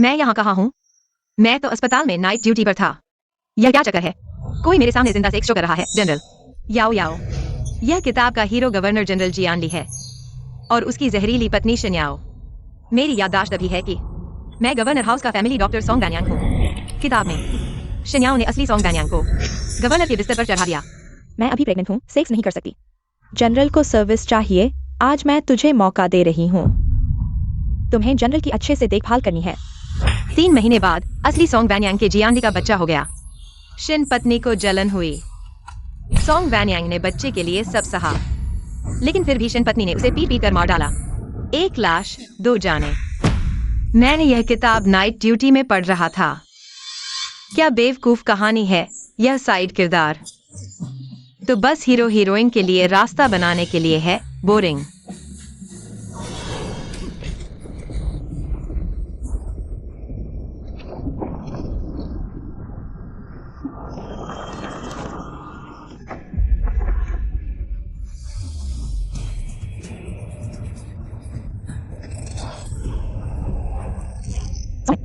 मैं यहाँ कहाँ हूँ? मैं तो अस्पताल में नाइट ड्यूटी पर था। यह क्या चक्कर है? कोई मेरे सामने जिंदा सेक्स शो कर रहा है। जनरल याओ याओ। यह किताब का हीरो गवर्नर जनरल जियान ली है और उसकी जहरीली पत्नी शन्याओ। मेरी याददाश्त अभी है कि मैं गवर्नर हाउस का फैमिली डॉक्टर सोंग वैनयांग हूँ। किताब में शन्याओ ने असली सोंग वैनयांग को गवर्नर के बिस्तर पर चढ़ा दिया। मैं अभी प्रेग्नेंट हूँ, सेक्स नहीं कर सकती। जनरल को सर्विस चाहिए, आज मैं तुझे मौका दे रही हूँ। तुम्हें जनरल की अच्छे से देखभाल करनी है। 3 महीने बाद असली सोंग वैनयांग के जियांली का बच्चा हो गया। शिन पत्नी को जलन हुई। सोंग वैनयांग ने बच्चे के लिए सब सहा, लेकिन फिर भी शिन पत्नी ने उसे पीट पीट कर मार डाला। 1 लाश 2 जाने। मैंने यह किताब नाइट ड्यूटी में पढ़ रहा था। क्या बेवकूफ कहानी है यह। साइड किरदार तो बस हीरो हीरोइन के लिए रास्ता बनाने के लिए है। बोरिंग।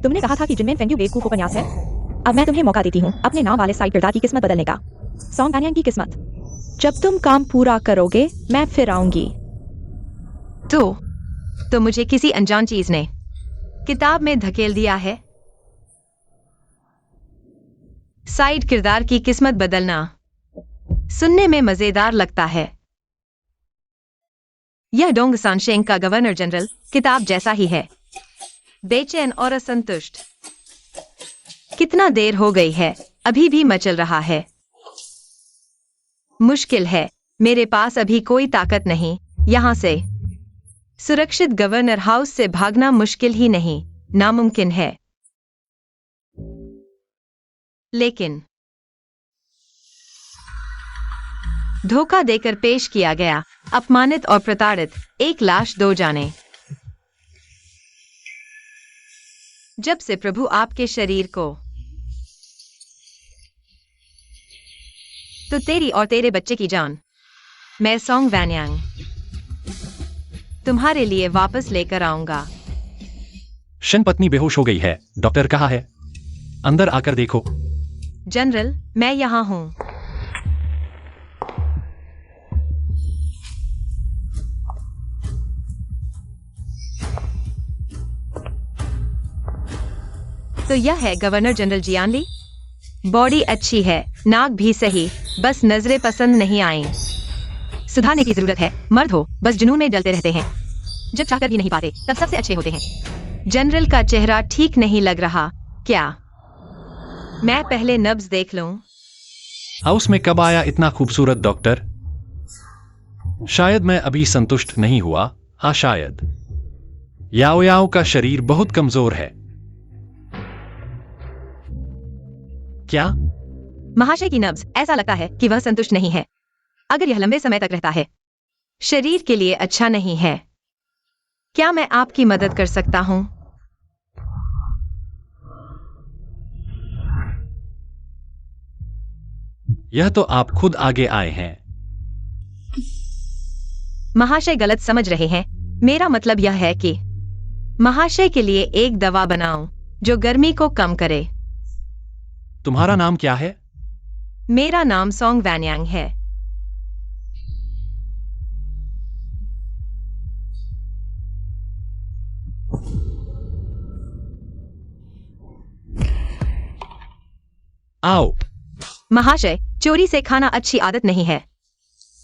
तुमने कहा था कि जिनमेन फेंग्यू बेवकूफ उपन्यास है। अब मैं तुम्हें मौका देती हूँ अपने नाम वाले साइड किरदार की किस्मत बदलने का। सोंग वैनयांग की किस्मत। जब तुम काम पूरा करोगे मैं फिर आऊंगी। तो मुझे किसी अनजान चीज ने किताब में धकेल दिया है। साइड किरदार की किस्मत बदलना सुनने में मजेदार लगता है। यह डोंग सानशेंग का गवर्नर जनरल किताब जैसा ही है। बेचैन और असंतुष्ट। कितना देर हो गई है, अभी भी मचल रहा है। मुश्किल है, मेरे पास अभी कोई ताकत नहीं। यहां से सुरक्षित गवर्नर हाउस से भागना मुश्किल ही नहीं, नामुमकिन है। लेकिन धोखा देकर पेश किया गया, अपमानित और प्रताड़ित, 1 लाश 2 जाने। जब से प्रभु आपके शरीर को तो तेरी और तेरे बच्चे की जान मैं सोंग वैनयांग तुम्हारे लिए वापस लेकर आऊंगा। शिन पत्नी बेहोश हो गई है। डॉक्टर कहाँ है? अंदर आकर देखो। जनरल मैं यहां हूं। तो यह है गवर्नर जनरल जियानली। बॉडी अच्छी है, नाक भी सही, बस नजरें पसंद नहीं आई। सुधारने की जरूरत है। मर्द हो बस जुनून में जलते रहते हैं। जब चाहकर भी नहीं पाते तब सबसे अच्छे होते हैं। जनरल का चेहरा ठीक नहीं लग रहा। क्या मैं पहले नब्ज देख लूं? हाउस में कब आया इतना खूबसूरत डॉक्टर? शायद मैं अभी संतुष्ट नहीं हुआ। हाँ शायद। याओ याओ का शरीर बहुत कमजोर है। क्या? महाशय की नब्ज, ऐसा लगता है कि वह संतुष्ट नहीं है। अगर यह लंबे समय तक रहता है शरीर के लिए अच्छा नहीं है। क्या मैं आपकी मदद कर सकता हूं? यह तो आप खुद आगे आए हैं। महाशय गलत समझ रहे हैं। मेरा मतलब यह है कि महाशय के लिए एक दवा बनाऊं जो गर्मी को कम करे। तुम्हारा नाम क्या है? मेरा नाम सोंग वैनयांग है। आओ। महाशय चोरी से खाना अच्छी आदत नहीं है।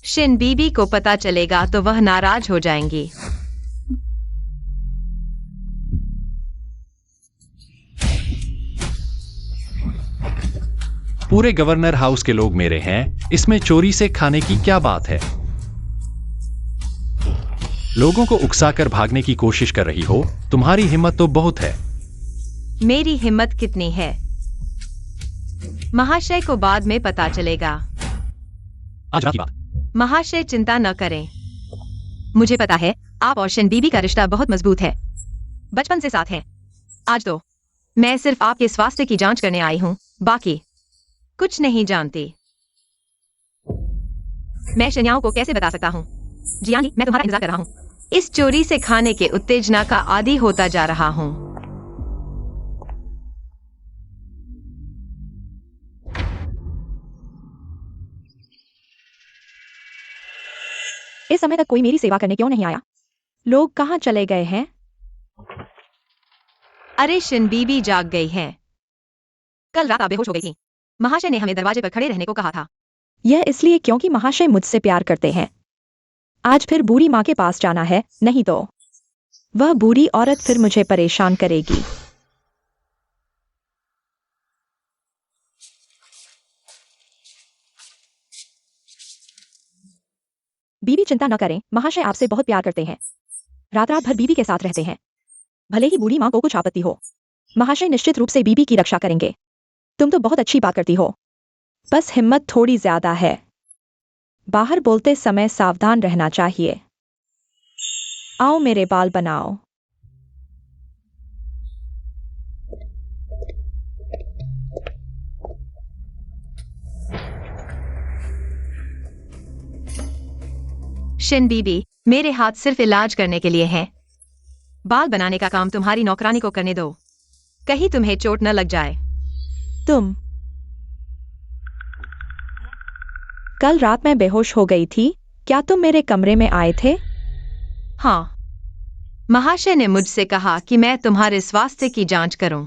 शिन बीबी को पता चलेगा तो वह नाराज हो जाएंगी। पूरे गवर्नर हाउस के लोग मेरे हैं, इसमें चोरी से खाने की क्या बात है? लोगों को उकसाकर भागने की कोशिश कर रही हो। तुम्हारी हिम्मत तो बहुत है। मेरी हिम्मत कितनी है महाशय को बाद में पता चलेगा। आज रात की बात। महाशय चिंता न करें। मुझे पता है आप और शिन बीबी का रिश्ता बहुत मजबूत है। बचपन से साथ हैं। आज तो मैं सिर्फ आपके स्वास्थ्य की जांच करने आई हूं, बाकी कुछ नहीं जानती। मैं शन्याओ को कैसे बता सकता हूँ? जियानी मैं तुम्हारा इंतजार कर रहा हूँ। इस चोरी से खाने के उत्तेजना का आदी होता जा रहा हूँ। इस समय तक कोई मेरी सेवा करने क्यों नहीं आया? लोग कहाँ चले गए हैं? अरे शिन बीबी जाग गई है। कल रात आप बेहोश हो गई थी। महाशय ने हमें दरवाजे पर खड़े रहने को कहा था। यह इसलिए क्योंकि महाशय मुझसे प्यार करते हैं। आज फिर बूढ़ी माँ के पास जाना है, नहीं तो वह बूढ़ी औरत फिर मुझे परेशान करेगी। बीबी चिंता न करें, महाशय आपसे बहुत प्यार करते हैं। रात रात भर बीबी के साथ रहते हैं। भले ही बूढ़ी माँ को कुछ आपत्ति हो, महाशय निश्चित रूप से बीबी की रक्षा करेंगे। तुम तो बहुत अच्छी बात करती हो, बस हिम्मत थोड़ी ज्यादा है। बाहर बोलते समय सावधान रहना चाहिए। आओ मेरे बाल बनाओ। शिन बीबी, मेरे हाथ सिर्फ इलाज करने के लिए हैं। बाल बनाने का काम तुम्हारी नौकरानी को करने दो, कहीं तुम्हें चोट न लग जाए। तुम कल रात मैं बेहोश हो गई थी, क्या तुम मेरे कमरे में आए थे? हाँ, महाशय ने मुझसे कहा कि मैं तुम्हारे स्वास्थ्य की जांच करूं।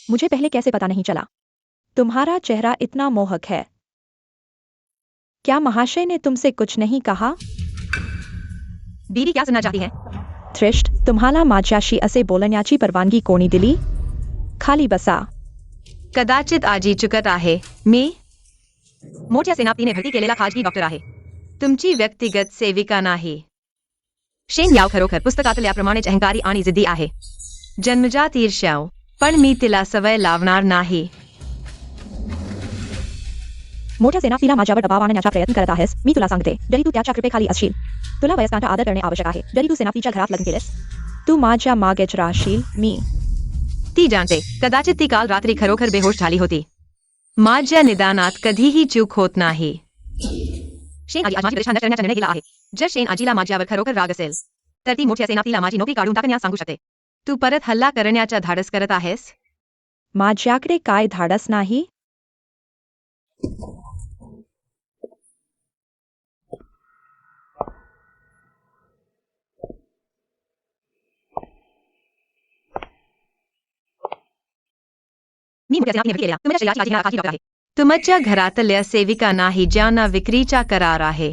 मुझे पहले कैसे पता नहीं चला? तुम्हारा चेहरा इतना मोहक है। क्या महाशय ने तुमसे कुछ नहीं कहा? बीबी क्या सुनना चाहती है? थ्रिष्ट, तुम्हाला माझ्याशी असे बोलण्याची परवानगी कोणी दिली? खाली बसा। कदाचित आजी चुकत आहे। मी मोठ्या सेनापतीने भरती केलेला खाजगी डॉक्टर आहे, तुमची व्यक्तिगत सेविका नाही। शेन याव खरोखर पुस्तकातल्याप्रमाणेच अहंकारी आणि जिद्दी आहे। जन्मजात ईर्ष्याव, पण मी तिला सवय लावणार नाही। मोठ्या सेनापतीला माझ्यावर दबाव आणण्याचा प्रयत्न करत आहेस, मी तुला सांगते, जरी तू त्याच्या कृपेखाली असशील, तुला वयस्कांचा आदर करणे आवश्यक आहे। जरी तू सेनापतीच्या घरात लग्न केलेस, तू माझ्या मागेच राहशील। मी ती जाणते, कदाचित ती काल रात्री खरोखर बेहोश झाली होती। माझ्या निदानात कधीही चूक होत नाही। शेन आजी आज माझी परीक्षा न करण्याचा निर्णय घेतला आहे। जर शेन आजीला माझ्यावर खरोखर राग असेल, तर ती मोठ्या सेनापतीला माझी नोकरी काढून टाकण्यास सांगू शकते। तू परत हल्ला करण्याचा धाडस करत आहेस? माझ्याकडे काय धाडस नाही? मी मोठ्या सेनापतीने भरती केलेला तुमच्या शरीराची काळजी घेणारा खाजगी डॉक्टर आहे। तुमच्या घरातल्या सेविका नाही ज्यांना विक्रीचा करार आहे,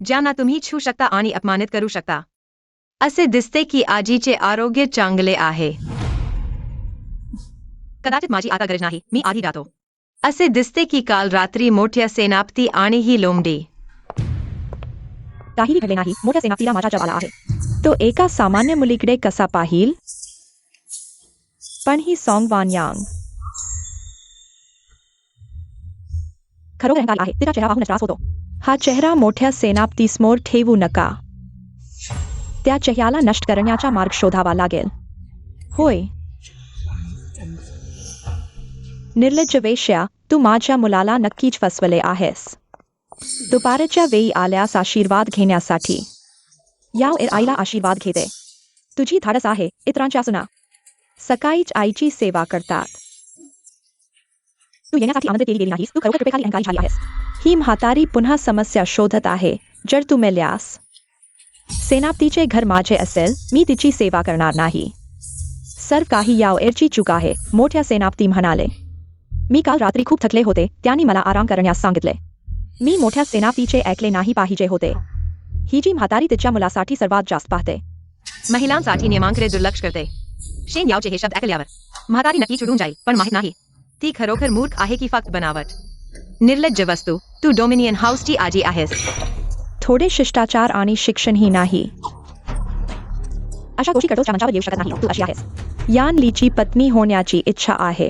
ज्यांना तुम्ही छू शकता आणि अपमानित करू शकता। असे दिसते की आजीचे आरोग्य चांगले आहे। कदाचित माझी आता गरज नाही, मी आधी जातो। असे दिसते की काल रात्री मोठ्या सेनापती आणि ही लोमडी काहीही घडले नाही, मोठ्या सेनापतीला माझा जब आला आहे। तो एका सामान्य मुलीकडे कसा पाहिल? पण ही सॉंग वान्यांग खरोखर अहंकारी आहे, तिचा चेहरा पाहूनच त्रास होतो। हा चेहरा मोठ्या सेनापतीसमोर ठेवू नका, त्या चेहऱ्याला नष्ट करण्याचा मार्ग शोधावा लागेल। होय, निर्लज्ज वेश्या, तू माझ्या मुलाला नक्कीच फसवले आहेस। दुपारच्या वेळी आल्यास आशीर्वाद घेण्यासाठी याव आईला आशीर्वाद घेते। तुझी धाडस आहे, इतरांच्या सुना सकाळीच आईची सेवा करतात। तू येण्यासाठी आमंत्रित केली गेली नाहीस, तू खरोखर कृपेखाली अहंकारी झाली आहेस। ही म्हातारी पुन्हा समस्या शोधत आहे। जर तू मेल्यास सेनापतीचे घर माझे असेल, मी तिची सेवा करणार नाही। सर्व काही यावरची चूक आहे, मोठ्या सेनापती म्हणाले। मी काल रात्री खूप थकले होते, त्यांनी मला आराम करण्यास सांगितले। मी मोठ्या सेनापतीचे ऐकले नाही पाहिजे होते। ही जी म्हातारी तिच्या मुलासाठी सर्वात जास्त पाहते, महिलांसाठी नियमांकडे दुर्लक्ष करते। शेन यावचे हे शब्द ऐकल्यावर म्हातारी नक्की चिडून जाईल, पण माहित नाही ती खरोखर मूर्ख आहे की फक्त बनावट। निर्लज्ज वस्तू, तू डोमिनियन हाऊसची आजी आहेस। थोडे शिष्टाचार आणि शिक्षणही नाही। अशा गोष्टी करतोस ज्या मंचावर येऊ शकत नाही, तू अशी आहेस। यान लीची पत्नी होण्याची इच्छा आहे।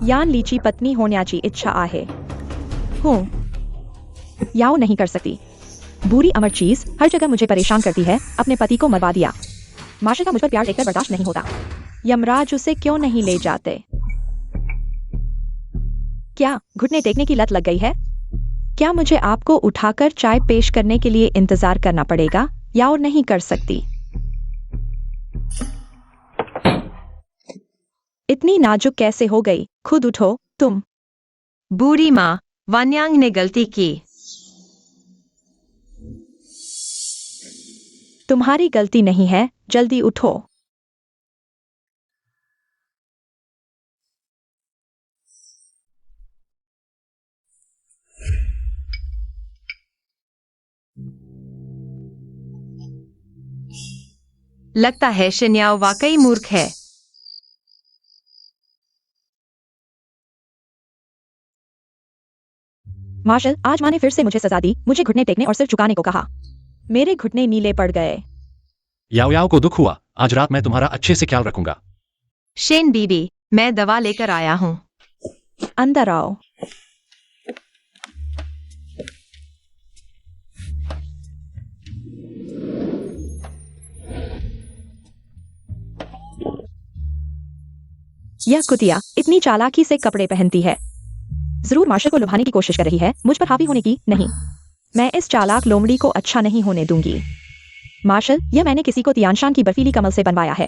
यान लीची पत्नी होण्याची इच्छा आहे। हूँ याव नहीं कर सकती। बुरी अमर चीज हर जगह मुझे परेशान करती है। अपने पति को मरवा दिया। माशे का मुझ पर प्यार देखकर बर्दाश्त नहीं होता। यमराज उसे क्यों नहीं ले जाते? क्या घुटने टेकने की लत लग गई है? क्या मुझे आपको उठाकर चाय पेश करने के लिए इंतजार करना पड़ेगा, या और नहीं कर सकती? इतनी नाजुक कैसे हो गई? खुद उठो तुम। बूढ़ी माँ, वान्यांग ने गलती की। तुम्हारी गलती नहीं है, जल्दी उठो। लगता है शिन्याओ वाकई मूर्ख है। मार्शल, आज माँ ने फिर से मुझे सजा दी, मुझे घुटने टेकने और सिर झुकाने को कहा। मेरे घुटने नीले पड़ गए। याओ याओ को दुख हुआ। आज रात मैं तुम्हारा अच्छे से ख्याल रखूंगा। शेन बीबी, मैं दवा लेकर आया हूँ। अंदर आओ। यह कुतिया इतनी चालाकी से कपड़े पहनती है। जरूर मार्शल को लुभाने की कोशिश कर रही है, मुझ पर हावी होने की नहीं। मैं इस चालाक लोमड़ी को अच्छा नहीं होने दूंगी। मार्शल, यह मैंने किसी को तियानशान की बर्फीली कमल से बनवाया है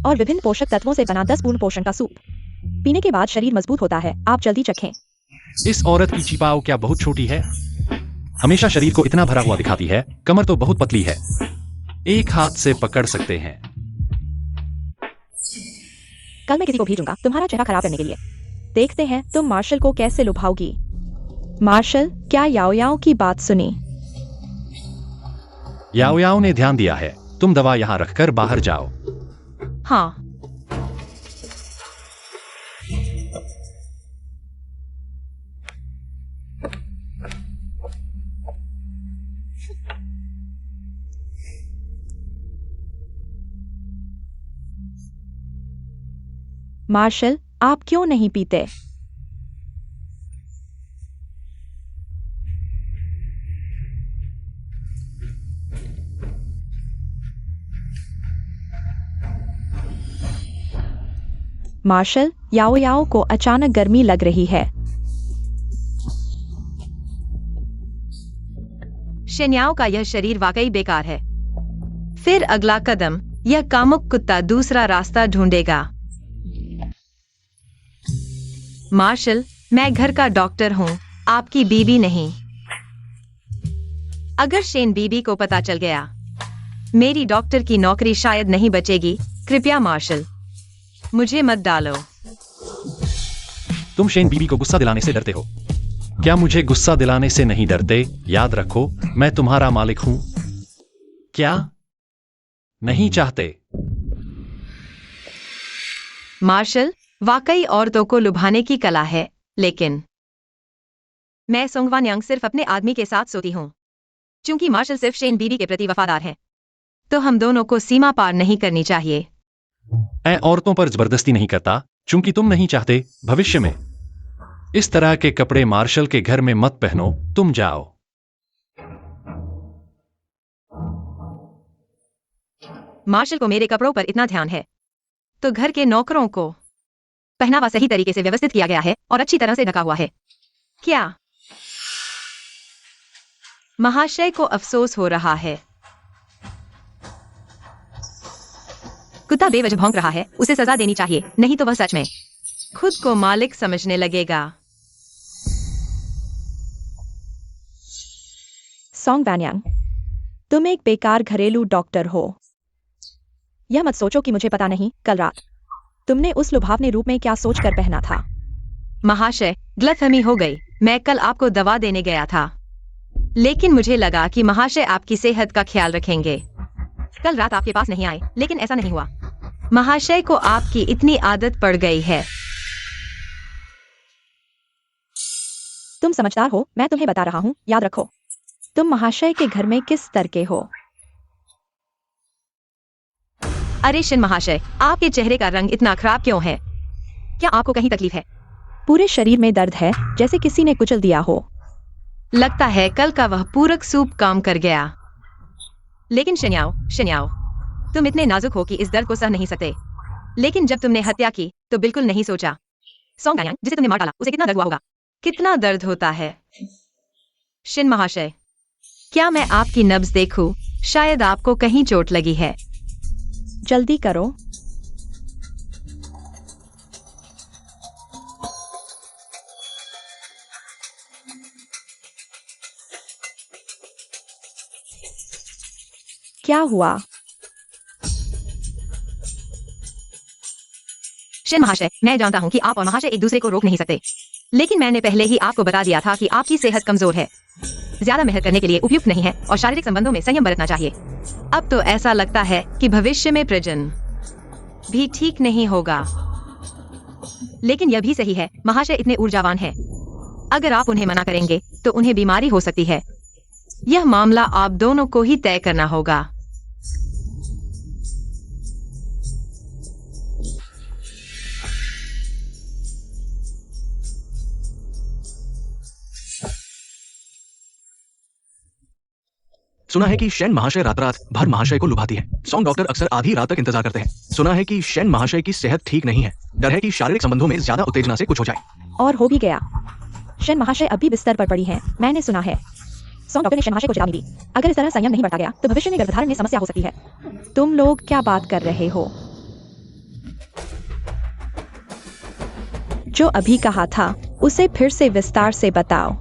और विभिन्न पोषक तत्वों से बना 10 पूर्ण पोषण का सूप। पीने के बाद शरीर मजबूत होता है, आप जल्दी चखें। इस औरत की चिपाओ क्या बहुत छोटी है? हमेशा शरीर को इतना भरा हुआ दिखाती है, कमर तो बहुत पतली है। एक हाथ से पकड़ सकते हैं। कल मैं किसी को भेजूंगा तुम्हारा चेहरा खराब करने के लिए। देखते हैं तुम मार्शल को कैसे लुभाओगी। मार्शल, क्या याओ याओ की बात सुनी? याओ याओ ने ध्यान दिया है। तुम दवा यहाँ रखकर बाहर जाओ। हाँ। मार्शल, आप क्यों नहीं पीते? मार्शल, याओ याओ को अचानक गर्मी लग रही है। शिन्याओ का यह शरीर वाकई बेकार है। फिर अगला कदम, यह कामुक कुत्ता दूसरा रास्ता ढूंढेगा। मार्शल, मैं घर का डॉक्टर हूँ, आपकी बीबी नहीं। अगर शेन बीबी को पता चल गया, मेरी डॉक्टर की नौकरी शायद नहीं बचेगी। कृपया मार्शल, मुझे मत डालो। तुम शेन बीबी को गुस्सा दिलाने से डरते हो। क्या मुझे गुस्सा दिलाने से नहीं डरते? याद रखो, मैं तुम्हारा मालिक हूं। क्या नहीं चाहते? मार्शल, वाकई औरतों को लुभाने की कला है, लेकिन मैं सोंगवान्यांग सिर्फ अपने आदमी के साथ सोती हूँ। चूंकि मार्शल सिर्फ शेन बीबी के प्रति वफादार है, तो हम दोनों को सीमा पार नहीं करनी चाहिए। मैं औरतों पर जबरदस्ती नहीं करता, चूंकि तुम नहीं चाहते। भविष्य में इस तरह के कपड़े मार्शल के घर में मत पहनो। तुम जाओ। मार्शल को मेरे कपड़ों पर इतना ध्यान है, तो घर के नौकरों को पहनावा सही तरीके से व्यवस्थित किया गया है और अच्छी तरह से ढका हुआ है। क्या महाशय को अफसोस हो रहा है? कुत्ता बेवजह भौंक रहा है, उसे सजा देनी चाहिए, नहीं तो वह सच में खुद को मालिक समझने लगेगा। सोंगवान्यांग, तुम एक बेकार घरेलू डॉक्टर हो। यह मत सोचो कि मुझे पता नहीं, कल रात तुमने उस लुभावने रूप में क्या सोचकर पहना था। महाशय, गलतफहमी हो गई। मैं कल आपको दवा देने गया था, लेकिन मुझे लगा कि महाशय आपकी सेहत का ख्याल रखेंगे। कल रात आपके पास नहीं आए, लेकिन ऐसा नहीं हुआ। महाशय को आपकी इतनी आदत पड़ गई है। तुम समझदार हो, मैं तुम्हें बता रहा हूँ, याद रखो। तुम महाशय के घर में किस स्तर के हो? अरे शिन महाशय, आपके चेहरे का रंग इतना खराब क्यों है? क्या आपको कहीं तकलीफ है? पूरे शरीर में दर्द है, जैसे किसी ने कुचल दिया हो। लगता है कल का वह पूरक सूप काम कर गया। लेकिन शिन्याओ, शिन्याओ, तुम इतने नाजुक हो कि इस दर्द को सह नहीं सकते। लेकिन जब तुमने हत्या की तो बिल्कुल नहीं सोचा। सोंगवान्यांग, जिसे तुमने मार डाला, उसे कितना दर्द हुआ होगा? कितना दर्द होता है? शिन महाशय, क्या मैं आपकी नब्ज देखूं? शायद आपको कहीं चोट लगी है। जल्दी करो। क्या हुआ? शन महाशय, मैं जानता हूँ कि आप और महाशय एक दूसरे को रोक नहीं सकते, लेकिन मैंने पहले ही आपको बता दिया था कि आपकी सेहत कमजोर है, ज्यादा मेहनत करने के लिए उपयुक्त नहीं है और शारीरिक संबंधों में संयम बरतना चाहिए। अब तो ऐसा लगता है कि भविष्य में प्रजनन भी ठीक नहीं होगा। लेकिन यह भी सही है, महाशय इतने ऊर्जावान हैं। अगर आप उन्हें मना करेंगे तो उन्हें बीमारी हो सकती है। यह मामला आप दोनों को ही तय करना होगा। सुना है कि शेन महाशय रात रात भर महाशय को लुभाती है। सॉन्ग डॉक्टर अक्सर आधी रात तक इंतजार करते हैं। सुना है कि शेन महाशय की सेहत ठीक नहीं है। डर है कि शारीरिक संबंधों में ज्यादा उत्तेजना से कुछ हो जाए। और हो भी गया। शन महाशय अभी बिस्तर पर पड़ी हैं, मैंने सुना है। सॉन्ग डॉक्टर ने शन महाशय को चेतावनी दी, अगर इस तरह संयम नहीं बरता गया तो भविष्य में गर्भधारण में समस्या हो सकती है। तुम लोग क्या बात कर रहे हो? जो अभी कहा था उसे फिर से विस्तार से बताओ।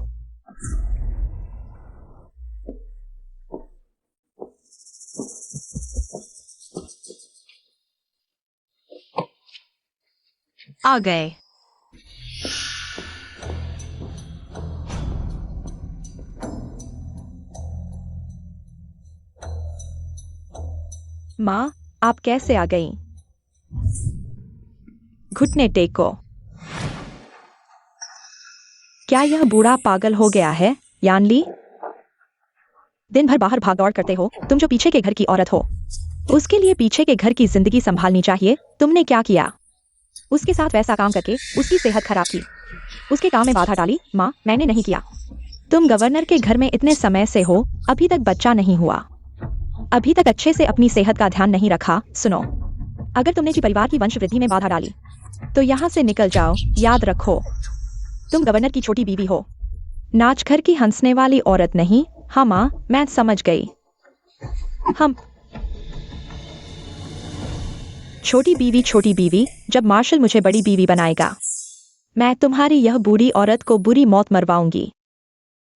आ गए। माँ, आप कैसे आ गईं? घुटने टेको। क्या यह बूढ़ा पागल हो गया है, यानली? दिन भर बाहर भाग दौड़ करते हो, तुम जो पीछे के घर की औरत हो। उसके लिए पीछे के घर की जिंदगी संभालनी चाहिए। तुमने क्या किया? उसके साथ वैसा काम करके उसकी सेहत खराब की, उसके काम में बाधा डाली। माँ, मैंने नहीं किया। तुम गवर्नर के घर में इतने समय से हो, अभी तक बच्चा नहीं हुआ, अभी तक अच्छे से अपनी सेहत का ध्यान नहीं रखा। सुनो, अगर तुमने जी परिवार की वंश वृद्धि में बाधा डाली तो यहाँ से निकल जाओ। याद रखो, तुम गवर्नर की छोटी बीवी हो, नाचघर की हंसने वाली औरत नहीं। हाँ माँ, मैं समझ गई। हम छोटी बीवी, जब मार्शल मुझे बड़ी बीवी बनाएगा, मैं तुम्हारी यह बूढ़ी औरत को बुरी मौत मरवाऊंगी।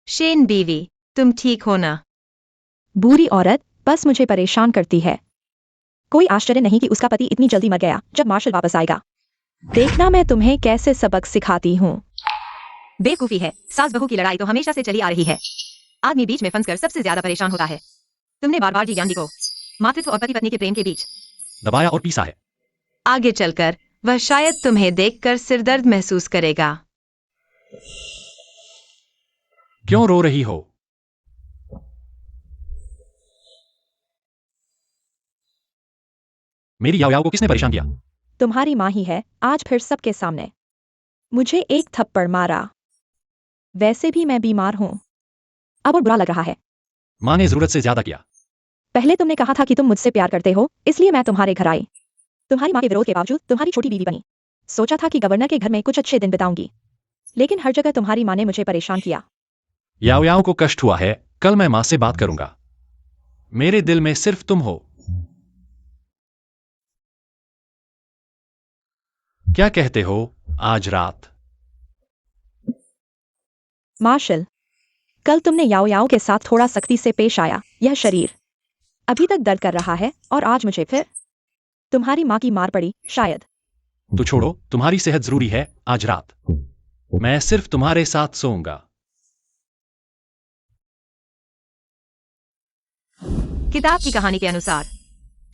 शेन बीवी, तुम ठीक हो ना? बुरी औरत बस मुझे परेशान करती है। कोई आश्चर्य नहीं कि उसका पति इतनी जल्दी मर गया। जब मार्शल वापस आएगा, देखना मैं तुम्हें कैसे सबक सिखाती हूँ। बेवकूफी है, सास बहू की लड़ाई तो हमेशा से चली आ रही है। आदमी बीच में फंसकर सबसे ज्यादा परेशान होता है। तुमने बार बार जी ज्ञानी को मातृत्व और पति पत्नी के प्रेम के बीच दबाया और पीसा है। आगे चलकर वह शायद तुम्हें देखकर सिरदर्द महसूस करेगा। क्यों रो रही हो? मेरी याओ याओ को किसने परेशान किया? तुम्हारी माँ ही है, आज फिर सबके सामने मुझे एक थप्पड़ मारा। वैसे भी मैं बीमार हूँ, अब और बुरा लग रहा है। माँ ने जरूरत से ज्यादा किया। पहले तुमने कहा था कि तुम मुझसे प्यार करते हो, इसलिए मैं तुम्हारे घर आई। तुम्हारी माँ के विरोध के बावजूद तुम्हारी छोटी बीवी बनी। सोचा था कि गवर्नर के घर में कुछ अच्छे दिन बिताऊंगी, लेकिन हर जगह तुम्हारी माँ ने मुझे परेशान किया। याओ याओ को कष्ट हुआ है, कल मैं माँ से बात करूंगा। मेरे दिल में सिर्फ तुम हो। क्या कहते हो आज रात? मार्शल, कल तुमने याओ याओ के साथ थोड़ा सख्ती से पेश आया। यह शरीर अभी तक दर्द कर रहा है और आज मुझे फिर तुम्हारी माँ की मार पड़ी। शायद तो छोड़ो, तुम्हारी सेहत जरूरी है। आज रात मैं सिर्फ तुम्हारे साथ सोऊंगा। किताब की कहानी के अनुसार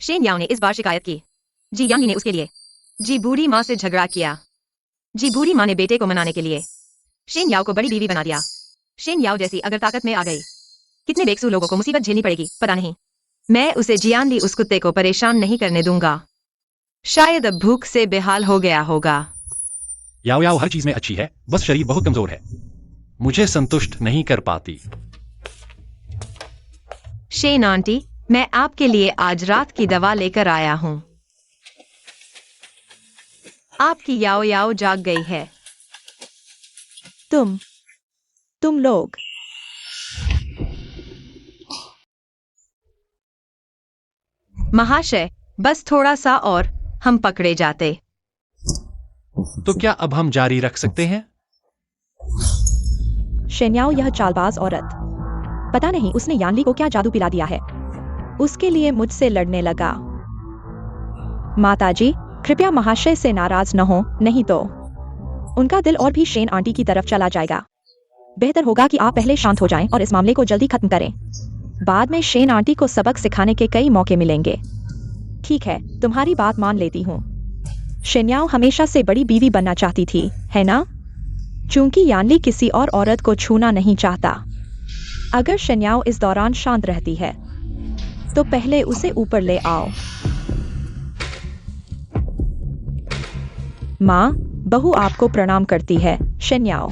शेन याओ ने इस बार शिकायत की। जी यांगी ने उसके लिए जी बूढ़ी माँ से झगड़ा किया। जी बूढ़ी माँ ने बेटे को मनाने के लिए शेन याओ को बड़ी बीवी बना दिया। शेन याओ जैसी अगर ताकत में आ गई, कितने बेकसूर लोगों को मुसीबत झेलनी पड़ेगी पता नहीं। मैं उसे जियानली उस कुत्ते को परेशान नहीं करने दूंगा। शायद अब भूख से बेहाल हो गया होगा। याओ याओ हर चीज में अच्छी है, बस शरीर बहुत कमजोर है, मुझे संतुष्ट नहीं कर पाती। शेन आंटी, मैं आपके लिए आज रात की दवा लेकर आया हूँ। आपकी याओ याओ जाग गई है। तुम लोग महाशय, बस थोड़ा सा और हम पकड़े जाते। तो क्या अब हम जारी रख सकते हैं? शेन्याओ, यह चालबाज औरत, पता नहीं उसने यानली को क्या जादू पिला दिया है। उसके लिए मुझसे लड़ने लगा। माताजी, कृपया महाशय से नाराज न हो, नहीं तो उनका दिल और भी शेन आंटी की तरफ चला जाएगा। बेहतर होगा कि आप पहले शांत हो जाएं और इस मामले को जल्दी खत्म करें। बाद में शेन आंटी को सबक सिखाने के कई मौके मिलेंगे। ठीक है, तुम्हारी बात मान लेती हूँ। शेन्याओ हमेशा से बड़ी बीवी बनना चाहती थी, है ना? चूंकि यानली किसी और औरत को छूना नहीं चाहता। अगर शेन्याओ इस दौरान शांत रहती है तो पहले उसे ऊपर ले आओ। माँ, बहू आपको प्रणाम करती है। शेन्याओ,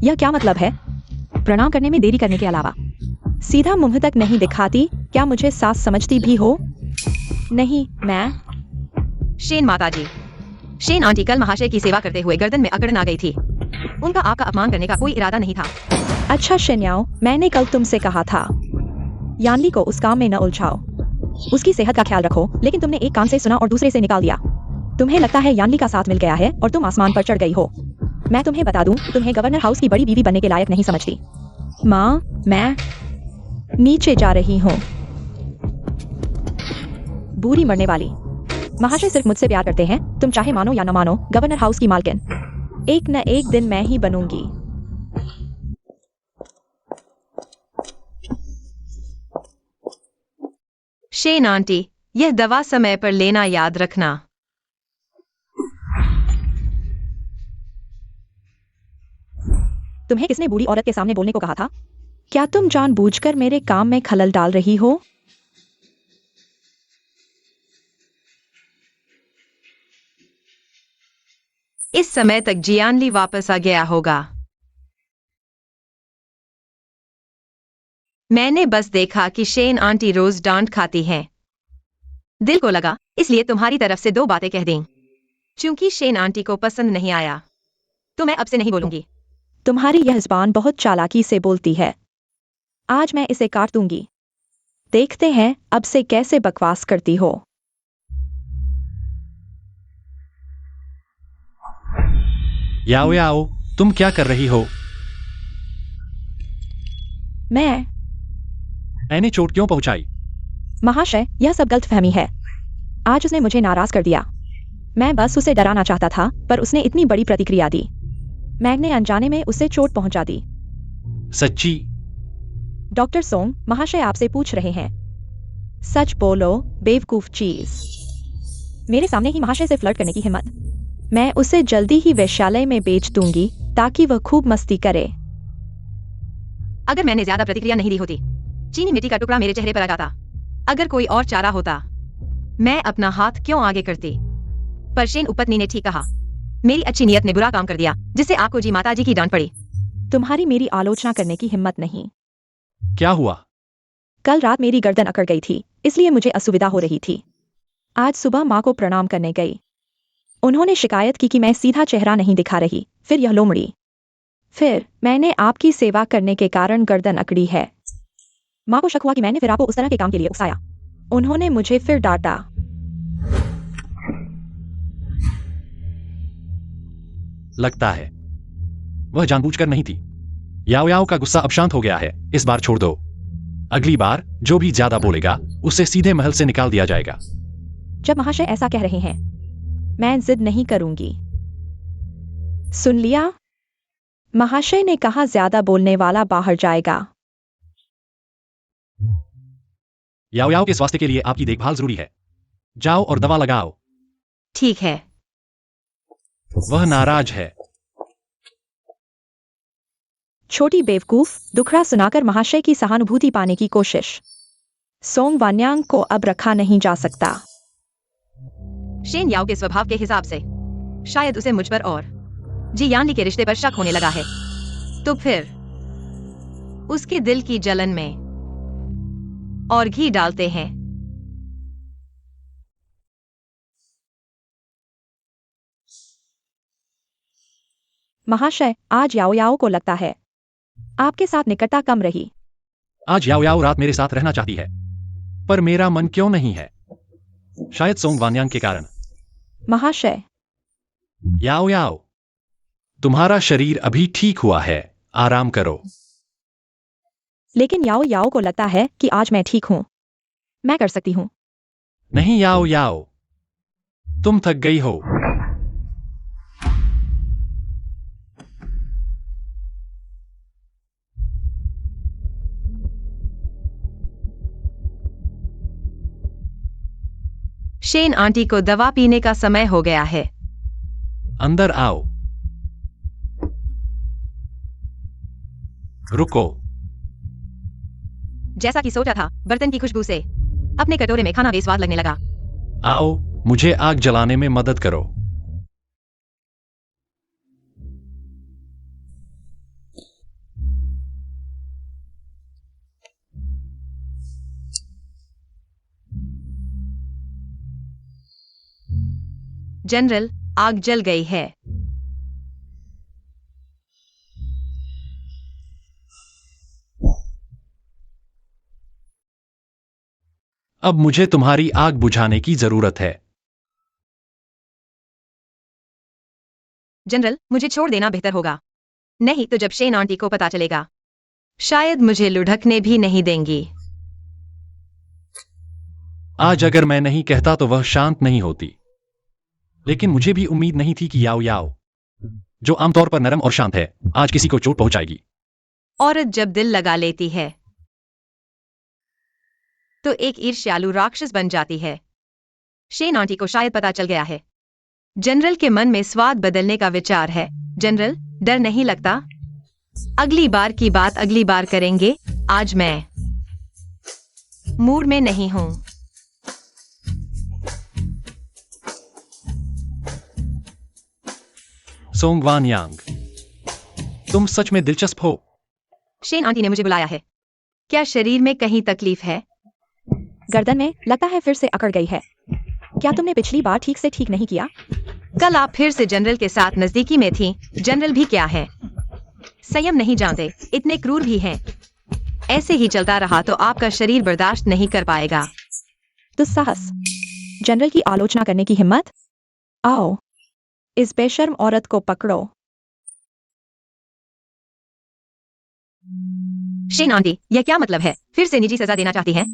यह क्या मतलब है? प्रणाम करने में देरी करने के अलावा सीधा मुंह तक नहीं दिखाती? क्या मुझे सास समझती भी हो? नहीं, मैं। शेन माताजी, शेन आंटी कल महाशय की सेवा करते हुए गर्दन में अकड़न आ गई थी। उनका आपका अपमान करने का कोई इरादा नहीं था। अच्छा शेन्याओ, मैंने कल तुमसे कहा था यानली को उस काम में न उलझाओ। उसकी सेहत का ख्याल रखो, लेकिन तुमने एक कान से सुना और दूसरे से निकाल दिया। तुम्हें लगता है यानली का साथ मिल गया है और तुम आसमान पर चढ़ गई हो। मैं तुम्हें बता दूं, तुम्हें गवर्नर हाउस की बड़ी बीवी बनने के लायक नहीं समझती। माँ, मैं नीचे जा रही हूँ। बूढ़ी मरने वाली। महाशय सिर्फ मुझसे प्यार करते हैं, तुम चाहे मानो या न मानो। गवर्नर हाउस की मालकिन एक न एक दिन मैं ही बनूंगी। शेन आंटी, यह दवा समय पर लेना याद रखना। तुम्हें किसने बूढ़ी औरत के सामने बोलने को कहा था? क्या तुम जानबूझकर मेरे काम में खलल डाल रही हो? इस समय तक जियानली वापस आ गया होगा। मैंने बस देखा कि शेन आंटी रोज डांट खाती हैं। दिल को लगा, इसलिए तुम्हारी तरफ से 2 बातें कह दी। चूंकि शेन आंटी को पसंद नहीं आया तो मैं अब से नहीं बोलूंगी। तुम्हारी यह जुबान बहुत चालाकी से बोलती है। आज मैं इसे काट दूंगी। देखते हैं अब से कैसे बकवास करती हो। याओ याओ, तुम क्या कर रही हो? मैंने चोट क्यों पहुंचाई? महाशय, यह सब गलतफहमी है। आज उसने मुझे नाराज कर दिया। मैं बस उसे डराना चाहता था, पर उसने इतनी बड़ी प्रतिक्रिया दी। मैंने अनजाने में उसे चोट पहुंचा दी। सच्ची? डॉक्टर सोंग, महाशय आपसे पूछ रहे हैं। सच बोलो, बेवकूफ चीज। मेरे सामने ही महाशय से फ्लर्ट करने की हिम्मत। मैं उसे जल्दी ही वेश्यालय में बेच दूंगी ताकि वह खूब मस्ती करे। अगर मैंने ज्यादा प्रतिक्रिया नहीं दी होती, चीनी मिट्टी का टुकड़ा मेरे चेहरे पर आ जाता। अगर कोई और चारा होता, मैं अपना हाथ क्यों आगे करती? पर शेन उपपत्नी ने ठीक कहा। मेरी अच्छी नीयत ने बुरा काम कर दिया, जिससे आपको जी माताजी की डांट पड़ी। तुम्हारी मेरी आलोचना करने की हिम्मत नहीं। क्या हुआ? कल रात मेरी गर्दन अकड़ गई थी, इसलिए मुझे असुविधा हो रही थी। आज सुबह माँ को प्रणाम करने गई। उन्होंने शिकायत की कि मैं सीधा चेहरा नहीं दिखा रही, फिर यह लोमड़ी। फिर मैंने आपकी सेवा करने के कारण गर्दन अकड़ी है। माँ को शक हुआ कि मैंने फिर आपको उस तरह के काम के लिए उकसाया। उन्होंने मुझे फिर डांटा। लगता है वह जानबूझकर नहीं थी। याओ याओ का गुस्सा अब शांत हो गया है। इस बार छोड़ दो। अगली बार जो भी ज्यादा बोलेगा उसे सीधे महल से निकाल दिया जाएगा। जब महाशय ऐसा कह रहे हैं, मैं जिद नहीं करूंगी। सुन लिया? महाशय ने कहा ज्यादा बोलने वाला बाहर जाएगा। याओ याओ के स्वास्थ्य के लिए आपकी देखभाल जरूरी है। जाओ और दवा लगाओ। ठीक है। वह नाराज है। छोटी बेवकूफ, दुखड़ा सुनाकर महाशय की सहानुभूति पाने की कोशिश। सोंग वान्यांग को अब रखा नहीं जा सकता। शेन याओ के स्वभाव के हिसाब से शायद उसे मुझ पर और जी यानली के रिश्ते पर शक होने लगा है। तो फिर उसके दिल की जलन में और घी डालते हैं। महाशय, आज याओ याओ को लगता है आपके साथ निकटता कम रही। आज याओ याओ रात मेरे साथ रहना चाहती है, पर मेरा मन क्यों नहीं है? शायद सोंग वान्यांग के कारण। महाशय, याओ याओ, तुम्हारा शरीर अभी ठीक हुआ है, आराम करो। लेकिन याओ याओ को लगता है कि आज मैं ठीक हूँ। मैं कर सकती हूँ। नहीं याओ याओ, तुम थक गई हो। शेन आंटी को दवा पीने का समय हो गया है। अंदर आओ। रुको। जैसा कि सोचा था, बर्तन की खुशबू से अपने कटोरे में खाना बेस्वाद लगने लगा। आओ, मुझे आग जलाने में मदद करो। जनरल, आग जल गई है। अब मुझे तुम्हारी आग बुझाने की जरूरत है। जनरल, मुझे छोड़ देना बेहतर होगा। नहीं तो जब शेन आंटी को पता चलेगा, शायद मुझे लुढ़कने भी नहीं देंगी। आज अगर मैं नहीं कहता तो वह शांत नहीं होती। लेकिन मुझे भी उम्मीद नहीं थी कि याओ याओ, जो आमतौर पर नरम और शांत है, आज किसी को चोट पहुंचाएगी। औरत जब दिल लगा लेती है तो एक ईर्ष्यालु राक्षस बन जाती है। शेन आंटी को शायद पता चल गया है। जनरल के मन में स्वाद बदलने का विचार है। जनरल, डर नहीं लगता? अगली बार की बात अगली बार करेंगे। आज मैं मूड में नहीं हूं। सोंग वान यांग, तुम सच में दिलचस्प हो। शेन आंटी ने मुझे बुलाया है। क्या शरीर में कहीं तकलीफ है? गर्दन में लगता है फिर से अकड़ गई है। क्या तुमने पिछली बार ठीक से ठीक नहीं किया? कल आप फिर से जनरल के साथ नजदीकी में थी। जनरल भी क्या है, संयम नहीं जानते, इतने क्रूर भी हैं। ऐसे ही चलता रहा तो आपका शरीर बर्दाश्त नहीं कर पाएगा। दुस्साहस, जनरल की आलोचना करने की हिम्मत। आओ, इस बेशर्म औरत को पकड़ो। शेन आंटी, यह क्या मतलब है? फिर से निजी सजा देना चाहती हैं?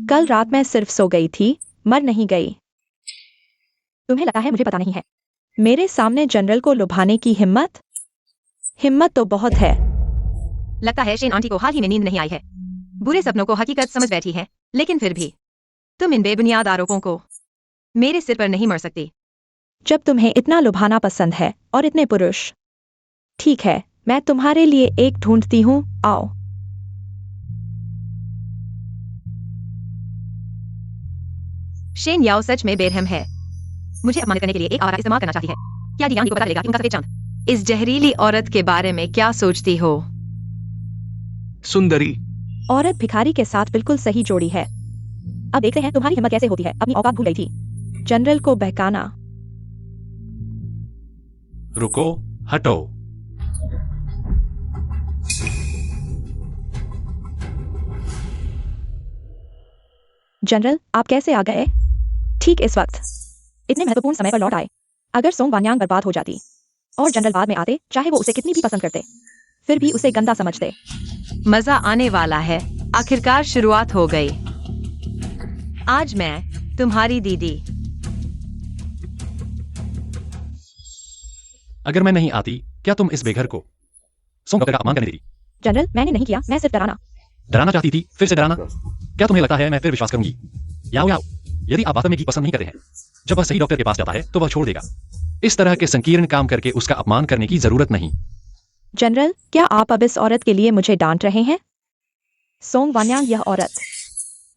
कल रात मैं सिर्फ सो गई थी, मर नहीं गई। तुम्हें लगता है मुझे पता नहीं है? मेरे सामने जनरल को लुभाने की हिम्मत? हिम्मत तो बहुत है। लगता है शेन आंटी को हाल ही में नींद नहीं आई है। बुरे सपनों को हकीकत समझ बैठी है। लेकिन फिर भी तुम इन बेबुनियाद आरोपों को मेरे सिर पर नहीं मर सकती। जब तुम्हें इतना लुभाना पसंद है और इतने पुरुष। ठीक है, मैं तुम्हारे लिए एक ढूंढती हूँ। आओ। शेन याओ सच में बेरहम है। मुझे अपमानित करने के लिए एक आवारा इस्तेमाल करना चाहती है। क्या दियांग को पता चलेगा कि उनका सफेद चांद? इस जहरीली औरत के बारे में क्या सोचती हो? सुंदरी। औरत भिखारी के साथ बिल्कुल सही जोड़ी है। अब देखते हैं तुम्हारी हिम्मत कैसे होती है। अपनी औकात भूल गई थी। जनरल को बहकाना। रुको, हटो। जनरल, आप कैसे आ गए? ठीक इस वक्त। इतने महत्वपूर्ण समय पर लौट आए। अगर सोंग वान्यांग बर्बाद हो जाती और जनरल बाद में आते, चाहे वो उसे कितनी भी पसंद करते, फिर भी उसे गंदा समझते। मजा आने वाला है। आखिरकार शुरुआत हो गई। आज मैं तुम्हारी दीदी। अगर मैं नहीं आती, क्या तुम इस बेघर को सोंग डॉक्टर का अपमान करने देती? जनरल, मैंने नहीं किया, मैं सिर्फ डराना चाहती थी, फिर से डराना। क्या तुम्हें लगता है मैं फिर विश्वास करूंगी? याओ याओ, यदि आप वास्तव में गीत पसंद नहीं करते हैं, जब वह सही डॉक्टर के पास जाता है तो वह छोड़ देगा। इस तरह के संकीर्ण काम करके उसका अपमान करने की जरूरत नहीं। जनरल, क्या आप अब इस औरत के लिए मुझे डांट रहे हैं? सोंग वान्यांग यह औरत